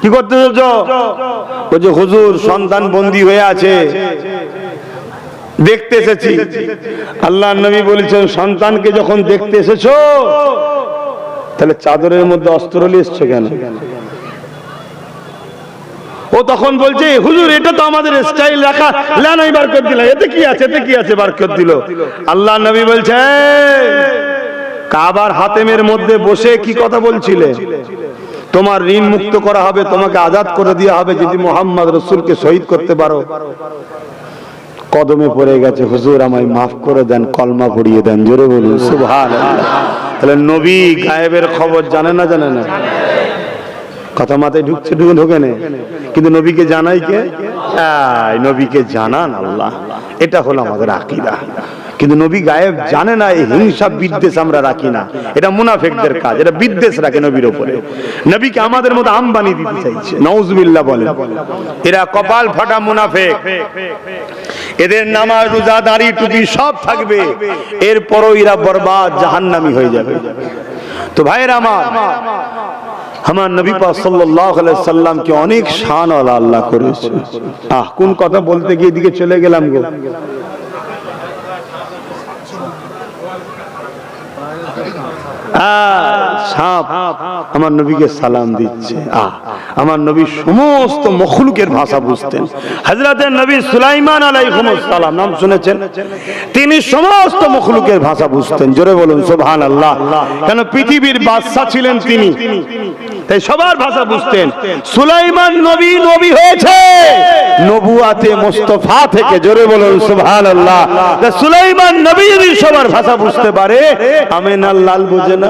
কি করতে চলছো? বলছে, হুজুর সন্তান বন্দী হয়ে আছে, দেখতে এসেছি। আল্লাহর নবী বলেছেন, সন্তানকে যখন দেখতে এসেছো তাহলে চাদরের মধ্যে অস্ত্র নিয়ে এসছো কেন? ও তখন বলছে, হুজুর এটা তো আমাদের স্টাইল রাখা, লানাই বার করে দিল, এতে কি আছে, এতে কি আছে, বার করে দিল। আল্লাহর নবী বলছে, কাবার হাতেমের মধ্যে বসে কি কথা বলছিলে? তোমার ঋণ মুক্ত করা হবে, তোমাকে আজাদ করে দেওয়া হবে যদি মুহাম্মদ রাসূলকে শহীদ করতে পারো। কদমে পড়ে গেছে, হুজুর আমায় মাফ করে দেন, কলমা পড়িয়ে দেন। জোরে বলুন সুবহানাল্লাহ। তাহলে নবী গায়েবের খবর জানে না? জানে না? কথা মাথায় ঢুকছে, ঢোকে না? কিন্তু নবীকে জানাই কে? নবীকে জানান আল্লাহ। এটা হলো আমাদের আকীদা। কিন্তু নবী গায়েব জানে না, এই হিংসা বিদ্বেষ আমরা রাখি না। এটা মুনাফিকদের কাজ, এটা বিদ্বেষ রাখে নবীর উপরে। নবীকে আমাদের মতো আম্বানি দিতে চাইছে, নাউজুবিল্লাহ বলেন। এরা কপাল ফাটা মুনাফিক। এদের নামাজ, রোজা, দাড়ি, টুপি সব থাকবে, এরপরও এরা বরবাদ, জাহান্নামী হয়ে যাবে। তো ভাইরা আমার নবী পাক সাল্লাল্লাহু আলাইহি সাল্লামকে অনেক শান আল্লাহ করেছে। কোন কথা বলতে গিয়ে এদিকে চলে গেলাম গো। সাপ আমার নবীকে সালাম দিচ্ছে। আমার নবী সমস্ত মখলুকের ভাষা বুঝতেন। হযরত নবী সুলাইমান আলাইহিস সালাম নাম শুনেছেন? তিনি সমস্ত মখলুকের ভাষা বুঝতেন। জোরে বলুন সুবহানাল্লাহ। কেন পৃথিবীর বাদশা ছিলেন তিনি, তাই সবার ভাষা বুঝতেন। সুলাইমান নবী নবী হয়েছে নবুয়াতে মুস্তাফা থেকে। জোরে বলুন সুবহানাল্লাহ। তা সুলাইমান নবী যদি সবার ভাষা বুঝতে পারে, আমেনার লাল বোঝে না?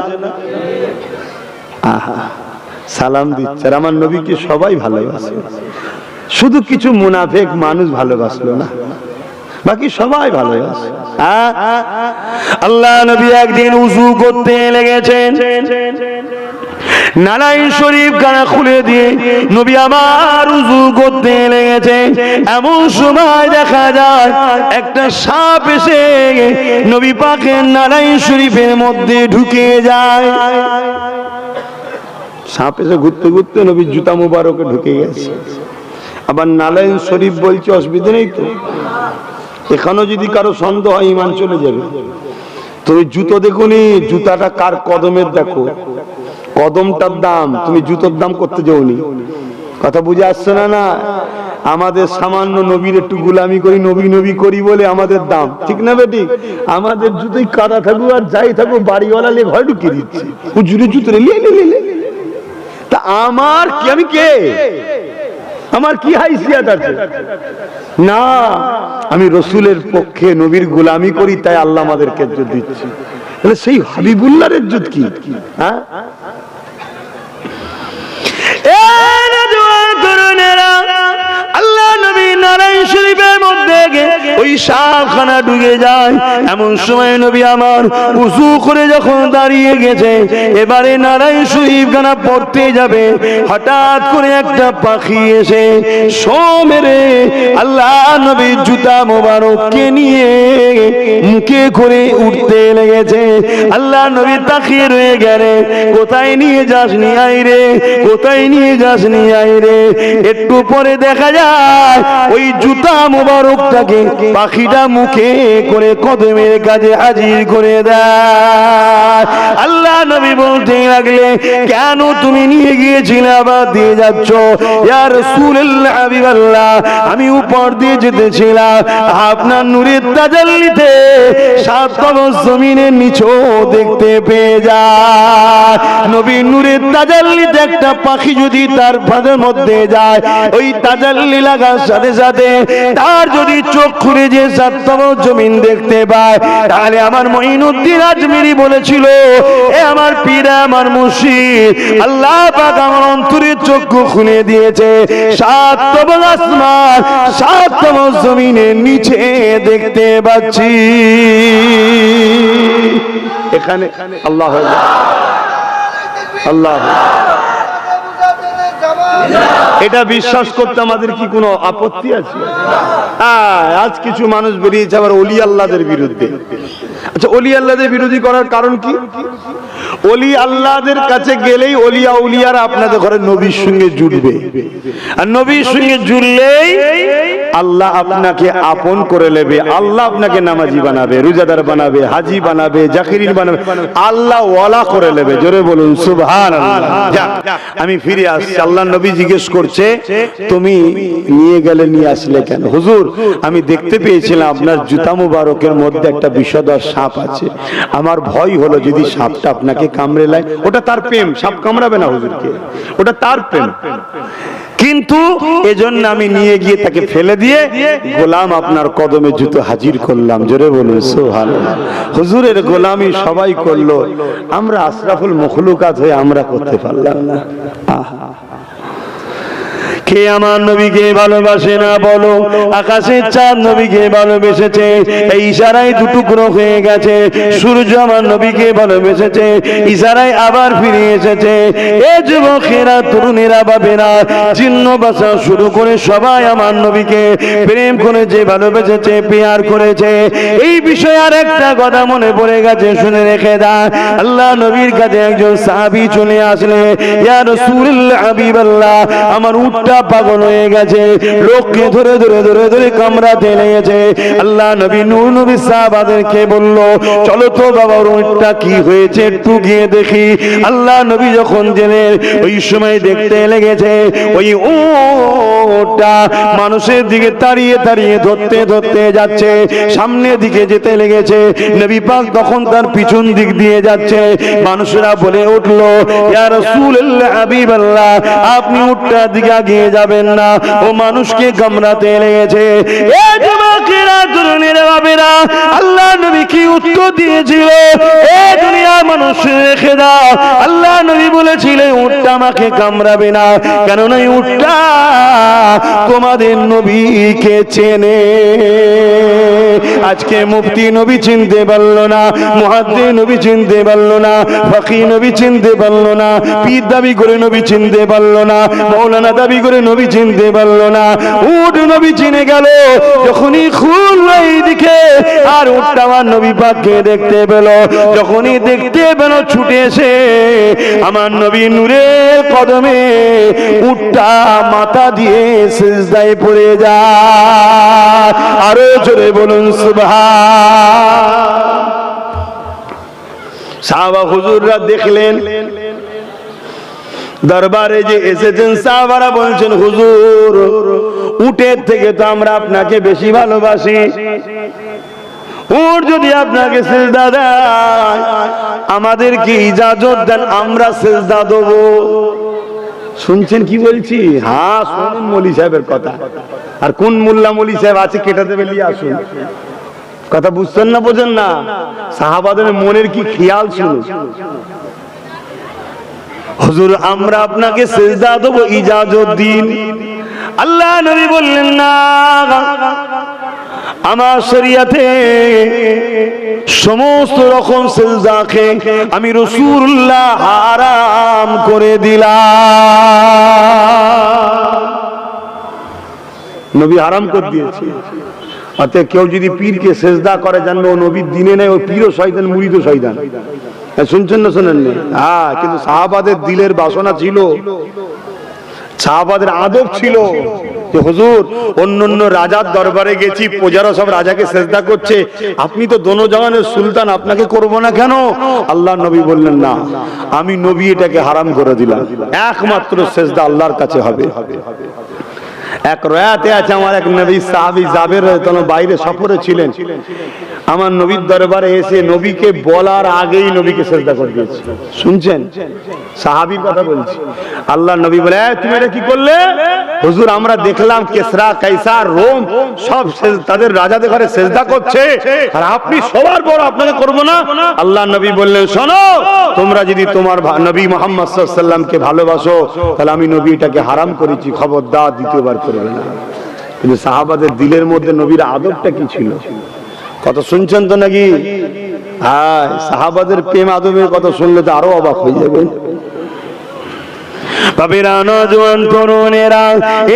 সালাম দিচ্ছে। আর আমার নবীকে সবাই ভালোবাসে, শুধু কিছু মুনাফিক মানুষ ভালোবাসলো না, বাকি সবাই ভালোবাসে। আল্লাহ নবী একদিন উযু করতে লেগেছেন, নারায়ণ শরীফ খানা খুলে দিয়ে নবী আমার উযু করতে লেগেছে। এমন সময় দেখা যায় একটা সাপ এসে নবী পাকের নারায়ণ শরীফের মধ্যে ঢুকে যায়। সাপ এসে ঘুরতে ঘুরতে নবীর জুতা মুবারকে ঢুকে গেছে। আবার নারায়ণ শরীফ বলছে অসুবিধা নেই তো, এখানেও যদি কারো সন্দেহ হয় ঈমান চলে যাবে। তুমি জুতো দেখুনি, জুতাটা কার কদমের দেখো, কদমটার দাম। তুমি জুতোর দাম করতে যাওনি। কথা বুঝে আসছে না? না, আমাদের সামান্য নবীর একটু গোলামি করি, নবী নবী করি বলে আমাদের দাম, ঠিক না বেটি? আমাদের জুতোই কাদা থাকুক আর যাই থাকুক, বাড়িওয়ালা নিয়ে ঘরে ঢুকিয়ে দিচ্ছে। হুজুরে জুতো তা আমার কি, আমি কে? আমার কি হাইসিয়াত আছে? না, আমি রসুলের পক্ষে নবীর গোলামি করি, তাই আল্লাহ আমাদেরকে ইজ্জত দিচ্ছে। তাহলে সেই হাবিবুল্লাহর ইজ্জত কি? হ্যাঁ, আল্লাহ নবী নারায়ণ শরীফের মধ্যে ওই সাপখানা ঢুকে যায়। এমন সময় নবী আমার উযু করে যখন দাঁড়িয়ে গেছে, এবারে নারায়ণ শরীফ খানা পড়তে যাবে, হঠাৎ করে একটা পাখি এসে মেরে আল্লাহ নবীর জুতা মোবারককে নিয়ে মুখে করে উঠতে লেগেছে। আল্লাহ নবী তাকিয়ে রয়ে গেলে, কোথায় নিয়ে যাসনি আইরে, কোথায় নিয়ে যাসনি আইরে। একটু পরে দেখা যায় ওই জুতা মোবারকটাকে পাখিটা মুখে করে কদমের কাছে হাজির করে দেয়। আল্লাহ নবী বলতে লাগলে, কেন তুমি নিয়ে গিয়েছিলে আবার দিয়ে যাচ্ছ? ইয়া রাসূলুল্লাহ, হাবিবাল্লাহ, আমি উপর দিয়ে যেতেছিলাম, আপনার নূরের তাজাল্লিতে সাতম জমিনের নিচেও দেখতে পেয়ে যায়। নবীর নূরের তাজাল্লিতে একটা পাখি যদি তার ফাঁদের মধ্যে যায়, ওই তাজাল্লি লাগার সাথে সাথে তার যদি চোখ খুলে যে সাতম জমিন দেখতে পায়, তাহলে আমার মঈনুদ্দিন আজমিরি বলেছিল, এ আমার পীর, আমার মুর্শিদ, আল্লাহ পাক আমার অন্তরের চক্ষু খুলে দিয়েছে, সাতম আসমান সাতম জমিনের নিচে দেখতে পাচ্ছি। এখানে আল্লাহ আল্লাহ, এটা বিশ্বাস করতে আমাদের কি কোনো আপত্তি আছে? আজ কিছু মানুষ বেরিয়েছে আবার ওলি আল্লাহদের বিরুদ্ধে। আচ্ছা, ওলি আল্লাহদের বিরোধী করার কারণ কি? ওলি আল্লাহদের কাছে গেলেই ওলিয়া উলিয়ারা আপনাদের ঘরে নবীর সঙ্গে জুড়বে, আর নবীর সঙ্গে জুড়লেই আল্লাহ আপনাকে আপন করে নেবে। আল্লাহ আপনাকে নামাজি বানাবে, রোজাদার বানাবে, হাজি বানাবে, জাকিরিন বানাবে, আল্লাহ ওয়ালা করে নেবে। জোরে বলুন সুবহানাল্লাহ। আমি ফিরে আসছি। আল্লাহ নবী জিজ্ঞেস করছে, তুমি নিয়ে গেলে নিয়ে আসলে কেন? হুজুর, আমি দেখতে পেয়েছিলাম আপনার জুতা মুবারকের মধ্যে একটা বিষধর সাপ আছে, আমার ভয় হলো যদি সাপটা আপনাকে কামড়ে নেয়। ওটা তার প্রেম, সাপ কামড়াবে না হুজুরকে, ওটা তার প্রেম। কিন্তু এজন্য আমি নিয়ে গিয়ে তাকে ফেলে দিয়ে গোলাম আপনার কদমে জুতো হাজির করলাম। জোরে বলুন সুবহানাল্লাহ। হুজুরের গোলামি সবাই করলো, আমরা আশরাফুল মখলুকাত হয়ে আমরা করতে পারলাম না। আহা, কে আমার নবীকে ভালোবাসে না বলো? আকাশের চাঁদ নবীকে ভালোবেসেছে, এই ইশারায় দুটুকরো হয়ে গেছে। সূর্য আমার নবীকে ভালোবেসেছে, ইশারায় আবার ফিরে এসেছে। এ যুবকেরা, তরুণেরা, বাবেরা, চিহ্ন বাসা শুরু করে সবাই আমার নবীকে প্রেম করেছে, ভালোবেসেছে, পেয়ার করেছে। এই বিষয়ে আর একটা কথা মনে পড়ে গেছে, শুনে রেখে দাও। আল্লাহ নবীর কাছে একজন সাহাবী চলে আসলে, ইয়া রাসূলুল্লাহ, হাবিবাল্লাহ, আমার উটটা পাগল হয়ে গেছে, লোককে ধরে ধরে ধরে ধরে কামড়াতে লেগেছে। আল্লাহ নবী নূহ নবী সাহাবাদেরকে বলল, চলো তো বাবা উটটা কি হয়েছে একটু গিয়ে দেখি। আল্লাহ নবী যখন গেলেন ওই সময় দেখতে লেগেছে ওই উটটা মানুষের দিকে তাড়িয়ে তাড়িয়ে ধরতে ধরতে যাচ্ছে, সামনের দিকে যেতে লেগেছে। নবী পাক তখন তার পিছন দিক দিয়ে যাচ্ছে। মানুষেরা বলে উঠলো, ইয়া রাসূলুল্লাহ হাবিবাল্লাহ, আপনি উটটার দিকে এগিয়ে যাবেন না, ও মানুষকে কামড়াতে লেগেছে। এ যুবকেরা তরুণেরা বাবেরা, আল্লাহ নবী কি উত্তর দিয়েছিল? এ দুনিয়ার মানুষ রেখে দাও, আল্লাহ নবী বলেছিলেন উটটা আমাকে কামড়াবে না, কেননা এই উটটা তোমাদের নবীকে চেনে। আজকে মুফতি নবী চিনতে পারলো না, মুহাদ্দিস নবী চিনতে পারলো না, ফকিহ নবী চিনতে পারলো না, পীর দাবি করে নবী চিনতে পারলো না, মাওলানা দাবি করে নবী চিনতে পারলো না। উট নবী চিনে গেল যখনই খুললো এইদিকে, আর উটটা আমার নবী পাককে দেখতে পেল। যখনই দেখতে পেল ছুটে এসে আমার নবী নূরের কদমে উটটা মাথা দিয়ে সিজদায় পড়ে যায়। আরো জোরে বলুন সুবহান। সাহাবা হুজুররা দেখলেন, দরবারে যে এসেছেন সাহাবারা বলছেন, হুজুর উটের থেকে তো আমরা আপনাকে বেশি ভালোবাসি, উট যদি আপনাকে সিজদা দেয় আমাদের কি ইজাজত দেন, আমরা সিজদা দেব। শুনছেন কি বলছি? হ্যাঁ শুনুন মৌলী সাহেবের কথা। আর কোন মোল্লা মৌলী সাহেব আছে কেটাতে বেরিয়ে আসুন। কথা বুঝছেন না, বোঝেন না? সাহাবাদের মনের কি খেয়াল ছিল। হুজুর আমরা আপনাকে সিজদা দেব, ইজাজত দিন। আল্লাহ নবী বললেন, না, আমার শরীয়তে সমস্ত রকম সিজদাকে আমি রাসূলুল্লাহ হারাম করে দিলাম। নবী হারাম করে দিয়েছে। অতএব কেউ যদি পীরকে সিজদা করে জানবে ও নবীর দিনে নেই, ওই পীরও শয়তান, মুরিদও শয়তান। শুনছেন না শোনেন না? হ্যাঁ, কিন্তু সাহাবাদের দিলের বাসনা ছিল, সাহাবাদের আদব ছিল যে হুজুর অন্য অন্য রাজার দরবারে গেছি, প্রজারা সব রাজাকে সেজদা করছে, আপনি তো দোনো জাহানের সুলতান, আপনাকে করব না কেন? আল্লাহ নবী বললেন, না, আমি নবী এটাকে হারাম করে দিলাম, একমাত্র সেজদা আল্লাহর কাছে হবে। এক রায়াতে আছে, আমার এক নবী সাহাবী জাবের রাদিয়াল্লাহু বাইরে সফরে ছিলেন, আমার নবীর দরবারে এসে নবীকে বলার আগেই নবীকে সিজদা করে দিয়েছে। শুনছেন? সাহাবীর কথা বলছি। আল্লাহ নবী বলে, তুমি এটা কি করলে? হুজুর আমরা দেখলাম কিসরা, কাইসার, রোম সব তাদের রাজাদের ঘরে সিজদা করছে, আর আপনি সবার বড়, আপনাকে করব না। আল্লাহ নবী বললেন, শোনো, তোমরা যদি তোমার নবী মুহাম্মদ সাল্লাল্লাহু আলাইহি ওয়াসাল্লামকে ভালোবাসো তাহলে আমি নবী এটাকে হারাম করেছি, খবরদার দ্বিতীয়বার করবে না। কিন্তু সাহাবাদের দিলের মধ্যে নবীর আদবটা কি ছিল? কথা শুনছেন তো নাকি? হ্যাঁ, সাহাবাদের প্রেম আদবের কথা শুনলে তো আরো অবাক হয়ে যাবেন। বাবেরা, নওজোয়ান তরুণেরা,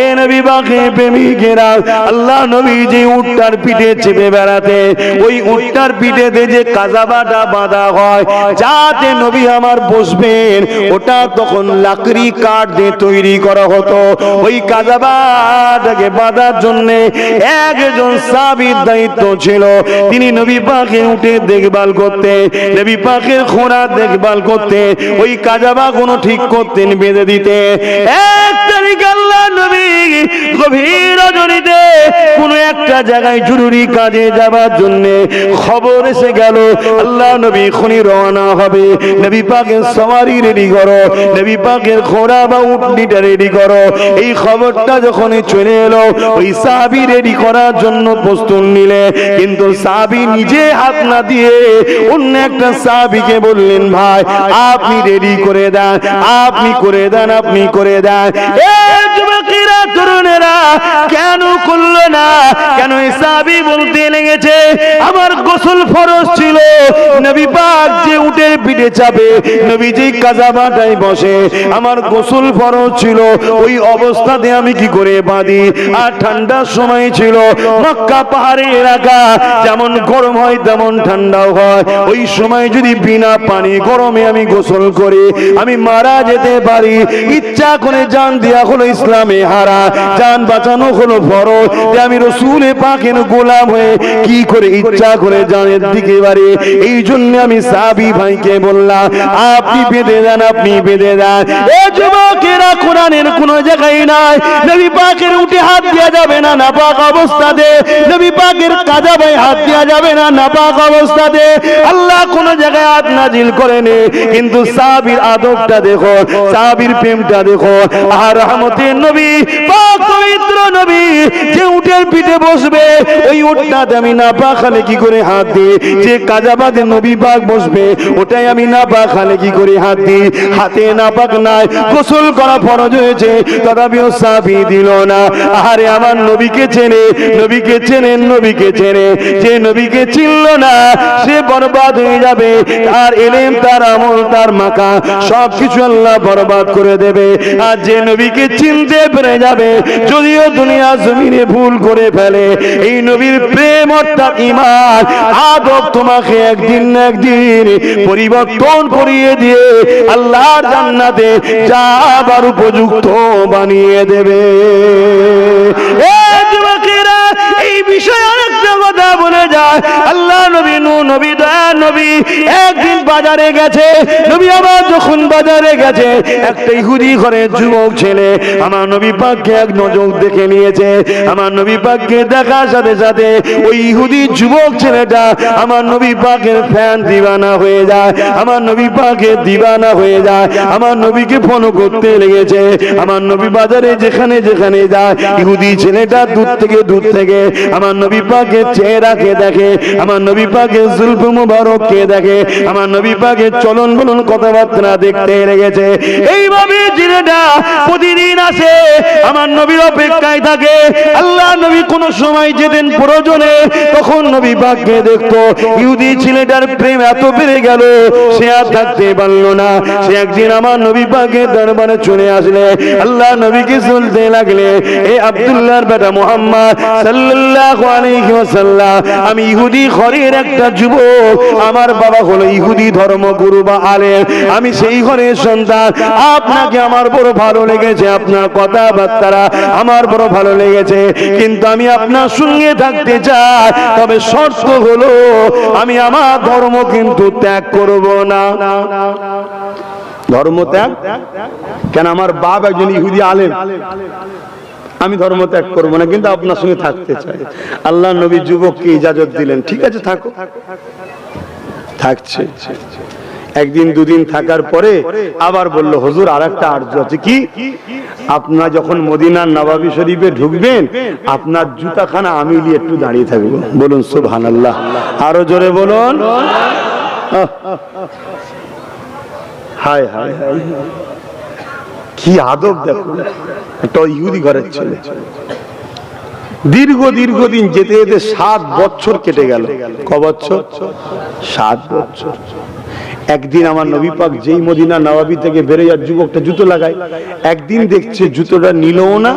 এ নবী পাকে প্রেমিকেরা, আল্লাহ নবী যে উটটার পিঠে চেপে বেড়াতে, ওই উটটার পিঠেতে যে কাজাবাটা বাঁধা হয় যাতে নবী আমার বসবেন, ওটা তখন লাকড়ি কাঠ দিয়ে তৈরি করা হতো। ওই কাজাবাটাকে বাঁধার জন্য একজন সাহাবীর দায়িত্ব ছিল, তিনি নবী পাকের উঠে দেখভাল করতে, নবী পাকের ঘোড়া দেখভাল করতে, ওই কাজাবা কোনো ঠিক করতেন, বেঁধে দিতে। এক তারিখ আল্লাহ নবী গভীর রজনীতে কোন একটা জায়গায় জরুরি কাজে যাবার জন্য খবর এসে গেল, আল্লাহ নবী খনি রওনা হবে, নবী পাকের সওয়ারি রেডি করো, নবী পাকের ঘোড়া বা উটনিটা রেডি করো। এই খবরটা যখন চলে এলো, ওই সাহাবী রেডি করার জন্য প্রস্তুত নিলে, কিন্তু সাহাবী নিজে হাত না দিয়ে অন্য একটা সাহাবীকে বললেন, ভাই আপনি রেডি করে দেন, আপনি করে দেন, আপনি করে দেন। এই যুবকেরা তরুণেরা কেন করলো না? কেন? এই সাহাবী বলতে লেগেছে, আমার গোসল ফরজ ছিল, নবী পাক যে উটের পিঠে চাপে, নবী যে কাজাবাটায় বসে, আমার গোসল ফরজ ছিল, ওই অবস্থাতে আমি কি করে বাঁধি? আর ঠান্ডার সময় ছিল, মক্কা পাহাড়ি এলাকা, যেমন গরম হয় তেমন ঠান্ডাও হয়, ওই সময় যদি বিনা পানি গরমে আমি গোসল করি আমি মারা যেতে পারি, ইচ্ছা করে জান দেয়া হলো ইসলামে হারাম। ছাড়া জান বাঁচানো হলো ফরজ, যে আমি রসুল পাকের গোলাম হয়ে কি করে ইচ্ছা করে জানের দিকে বাড়ি। এই জন্য আমি সাহাবী ভাইকে বললাম, আপনি বেঁধে দেন, আপনি বেঁধে দেন। এ যুবকেরা, কোরআনের কোন জায়গায় নাই নবী পাকের উঠে হাত দেওয়া যাবে না নাপাক অবস্থাতে, নবী পাকের কাজা ভাই হাত দেওয়া যাবে না নাপাক অবস্থাতে। আল্লাহ কোন জায়গায় হাত নাজিল করেনি, কিন্তু সাহাবীর আদবটা দেখো, সাহাবীর প্রেমটা দেখো। আর রহমতের নবী পাক পবিত্র নবী যে উটের পিঠে বসবে, ওই উটটাতে আমি নাপাক হলে কি করে হাত দিই? যে কাজাবাদে নবী পাক বসবে, ওটাই আমি নাপাক হলে কি করে হাত দিই? হাতে নাপাক নাই, গোসল করা ফরজ হয়েছে, তথাপিও সাহাবী দিল না। আরে আমার নবীকে চেনে, নবীকে চেনেন, নবীকে চেনে। যে নবীকে চিনল না সে বরবাদ হয়ে যাবে, তার ইলম, তার আমল, তার মাকা সবকিছু আল্লাহ বরবাদ করে দেবে। আর যে নবীকে চিনতে পেরে যাবে, যদিও দুনিয়া জমিনে ভুল করে ফেলে, এই নবীর প্রেম অর্থাৎ ঈমান আদব তোমাকে একদিন না একদিন পরিবর্তন করিয়ে দিয়ে আল্লাহর জান্নাতে যাবার উপযুক্ত বানিয়ে দেবে। এই বিষয়ে আরেকটা কথা বলে যায়, আল্লাহ নবী নূহ নবী দয়া নবী একদিন বাজারে গেছে। নবী আবার যখন বাজারে গেছে, একটা ইহুদি ঘরের যুবক ছেলে আমার নবী পাককে এক নজর দেখে নিয়েছে। আমার নবী পাককে দেখার সাথে সাথে ওই ইহুদি যুবক ছেলেটা আমার নবী পাকের ফ্যান দিওয়ানা হয়ে যায়, আমার নবী পাকের দিওয়ানা হয়ে যায়, আমার নবীকে ফলো করতে লেগেছে। আমার নবী বাজারে যেখানে যেখানে যায়, ইহুদি ছেলেটা দূর থেকে আমার নবী পাকের চেহারাকে দেখে, আমার নবী পাকের জুলফ মুবারককে দেখে, আমার নবী পাকের চলন বলন কথাবার্তা দেখতে লেগেছে। এইভাবে ছেলেটা প্রতিদিন আসে, আমার নবীর অপেক্ষায় থাকে। আল্লাহ নবী কোন সময় যেতেন প্রয়োজনে, তখন নবী পাককে দেখতো। ইহুদি ছেলেটার প্রেম এত বেড়ে গেল, সে আর থাকতে পারল না। সে একদিন আমার নবী পাকের দরবারে চলে আসলে, আল্লাহ নবীকে চলতে লাগলে, এ আব্দুল্লাহর বেটা মুহাম্মদ সাল্লাল্লাহু আলাইহি ওয়াসাল্লাম, আমি ইহুদি ঘরের একটা যুবক, আমার বাবা হলো ইহুদি ধর্মগুরু বা আলেম, আমি সেই ঘরের সন্তান। আপনাকে আমার বড় ভালো লেগেছে, আপনার কথাবার্তা আমার বড় ভালো লেগেছে, কিন্তু আমি আপনার সঙ্গে থাকতে চাই, তবে শর্ত হলো আমি আমার ধর্ম কিন্তু ত্যাগ করব না। ধর্ম ত্যাগ কেন? আমার বাপ একজন ইহুদি আলেম, আমি ধর্ম ত্যাগ করবো না, কিন্তু আপনার সঙ্গে থাকতে চাই। আল্লাহ নবী যুবককে ইজাজত দিলেন, ঠিক আছে থাকো। থাকছে একদিন দুদিন থাকার পরে আবার বলল, হুজুর আর একটা আর্য আছে। কি? আপনার যখন মদিনার নবাবী শরীফে ঢুকবেন, আপনার জুতাখানা আমি নিয়ে একটু দাঁড়িয়ে থাকবো। বলুন সুবহানাল্লাহ, আরো জোরে বলুন। হায় হায় হায়, কি আদব দেখুন, একটা ইহুদি ঘরের ছেলে। দীর্ঘদিন যেতে যেতে 7 বছর কেটে গেল। ক বছর? 7 বছর। একদিন আমার নবী পাক যেই মদিনা নবাবী থেকে বেরিয়ে যাওয়ার যুবকটা জুতো লাগায়, একদিন দেখছে জুতোটা নিলও না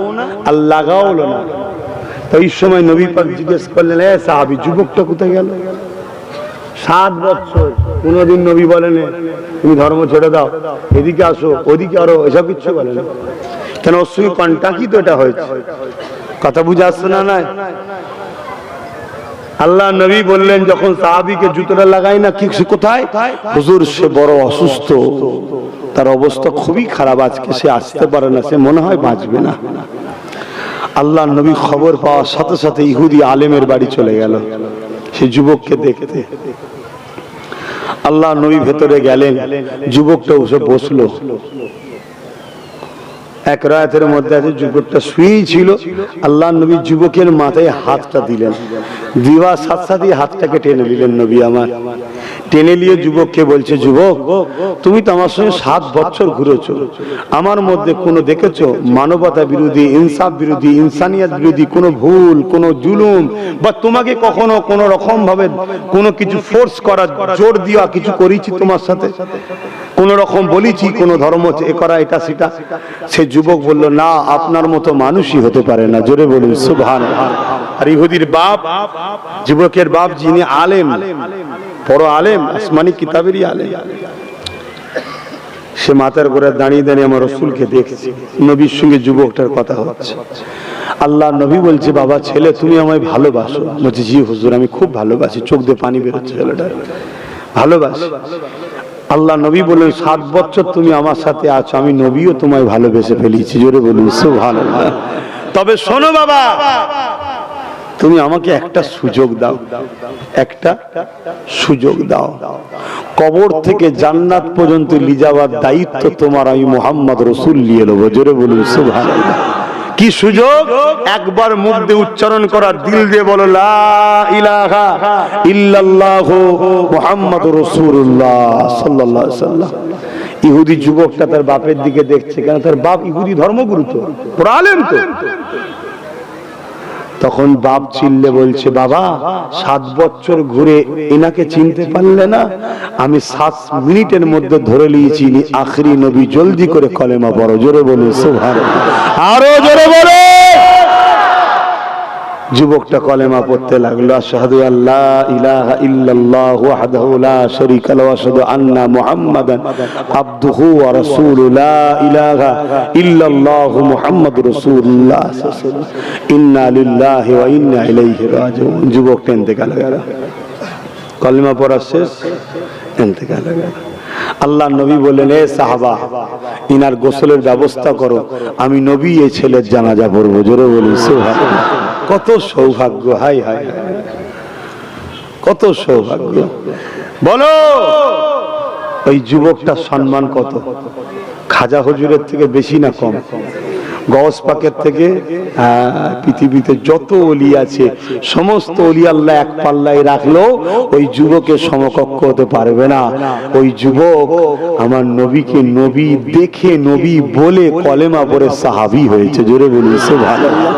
আর লাগাও না। তো এই সময় নবী পাক জিজ্ঞেস করলেন, এ সাহাবী, যুবকটা কোথায় গেল? 7 বছর কোনদিন নবী বলেন তুমি ধর্ম ছেড়ে দাও, এদিকে আসো, ওদিকে আরো, এসব কিছু বলেন। কেন? ওর সঙ্গে কন্টাক্টই তো এটা হয়েছে। কথা বুঝে আসছে না? নাই। আল্লাহ নবী বললেন, যখন সাহাবীকে জুতোটা লাগাই না, কি কোথায়? হুজুর সে বড় অসুস্থ, তার অবস্থা খুবই খারাপ, আজকে সে আসতে পারে না, সে মনে হয় বাঁচবে না। আল্লাহ নবী খবর পাওয়ার সাথে সাথে ইহুদি আলেমের বাড়ি চলে গেল সে যুবককে দেখতে। আল্লাহ নবী ভেতরে গেলেন, যুবকটা উঠে বসলো। এক রাতের মধ্যে আছে যুবকটা শুয়েই ছিল, আল্লাহ নবী যুবকের মাথায় হাতটা দিলেন, দিবার সাথে সাথে হাতটাকে টেনে নিলেন নবী আমার। টেনে নিয়ে যুবককে বলছে, যুবক তুমি তো আমার সঙ্গে 7 বছর ঘুরেছো, আমার মধ্যে কোনো দেখেছো মানবতা বিরোধী, ইনসাফ বিরোধী, ইনসানিয়াত বিরোধী কোনো ভুল, কোনো জুলুম, বা তোমাকে কখনো কোনো রকম ভাবে কোনো কিছু ফোর্স করা, জোর দেওয়া কিছু করেছি তোমার সাথে? কোন রকম বলেছি কোন ধর্ম এ করা, এটা সেটা? সে যুবক বলল, না, আপনার মতো মানুষই হতে পারে না। জোরে বলুন সুবহানাল্লাহ। আর ইহুদির বাপ, যুবকের বাপ যিনি আলেম, বড় আলেম, আসমানি কিতাবেরই আলেম, সে মাথার ঘরে দাঁড়িয়ে দাঁড়িয়ে আমার রসুলকে দেখছে, নবীর সঙ্গে যুবকটার কথা হচ্ছে। আল্লাহ নবী বলছে, বাবা ছেলে তুমি আমায় ভালোবাসো? বলছে, জি হুজুর আমি খুব ভালোবাসি। চোখ দিয়ে পানি বেরোচ্ছে ছেলেটার, ভালোবাসি। আল্লাহ নবী বললেন, 7 বছর তুমি আমার সাথে আছো, আমি নবীও তোমায় ভালোবেসে ফেলেছি। জোরে বলুন সুবহানাল্লাহ। তবে শোনো বাবা, তুমি আমাকে একটা সুযোগ দাও, একটা সুযোগ দাও। কবর থেকে জান্নাত পর্যন্ত নিয়ে যাওয়ার দায়িত্ব তোমার, আমি মুহাম্মদ রাসূল নিয়ে নেব। জোরে বলুন সুবহানাল্লাহ। কি সুযোগ? একবার মুখ দিয়ে উচ্চারণ করা, দিল দিয়ে বলো লা ইলাহা ইল্লাল্লাহু মুহাম্মাদুর রাসূলুল্লাহ সাল্লাল্লাহু আলাইহি ওয়াসাল্লাম। ইহুদি যুবকটা তার বাপের দিকে দেখছে, কেন তার বাপ ইহুদি ধর্মগুরু, তো পুরো আলেম তো। তখন বাপ চিল্লে বলছে, বাবা 7 বছর ঘুরে এনাকে চিনতে পারলে না? আমি 7 মিনিটের মধ্যে ধরে নিয়েছি আখরি নবী, জলদি করে কলেমা পড়ো। জোরে বলুন সুবহানাল্লাহ, আরো জোরে বলো। যুবকটা কলেমা পড়তে লাগলো, আশহাদু আল্লা ইলাহা ইল্লাল্লাহু ওয়াহদাহু লা শারীকা লাহু ওয়া আশহাদু আন্না মুহাম্মাদান আবদুহু ওয়া রাসূলুহু লা ইলাহা ইল্লাল্লাহু মুহাম্মাদুর রাসূলুল্লাহ সাল্লাল্লাহু আলাইহি ওয়াসাল্লাম ইন্না লিল্লাহি ওয়া ইন্না ইলাইহি রাজিউন। যুবকটা ইন্তেকাল হয়ে গেল, কলেমা পড়া শেষ, ইন্তেকাল হয়ে গেল। আল্লাহ নবী বললেন, এ সাহাবা ইনার গোসলের ব্যবস্থা করো, আমি নবী এই ছেলের জানাজা পড়বো। জোরে বলুন সুবহানাল্লাহ। কত সৌভাগ্য, হাই হাই কত সৌভাগ্য। বলো ওই যুবকটার সম্মান কত? খাজা হুজুরের থেকে বেশি না কম? গওস পাকের থেকে? পৃথিবীতে যত ওলি আছে সমস্ত ওলি আল্লাহ এক পাল্লায় রাখলো, ওই যুবকের সমকক্ষ হতে পারবে না। ওই যুবক আমার নবীকে নবী দেখে, নবী বলে কলেমা পড়ে সাহাবী হয়েছে। জোরে বলুন সুবহানাল্লাহ।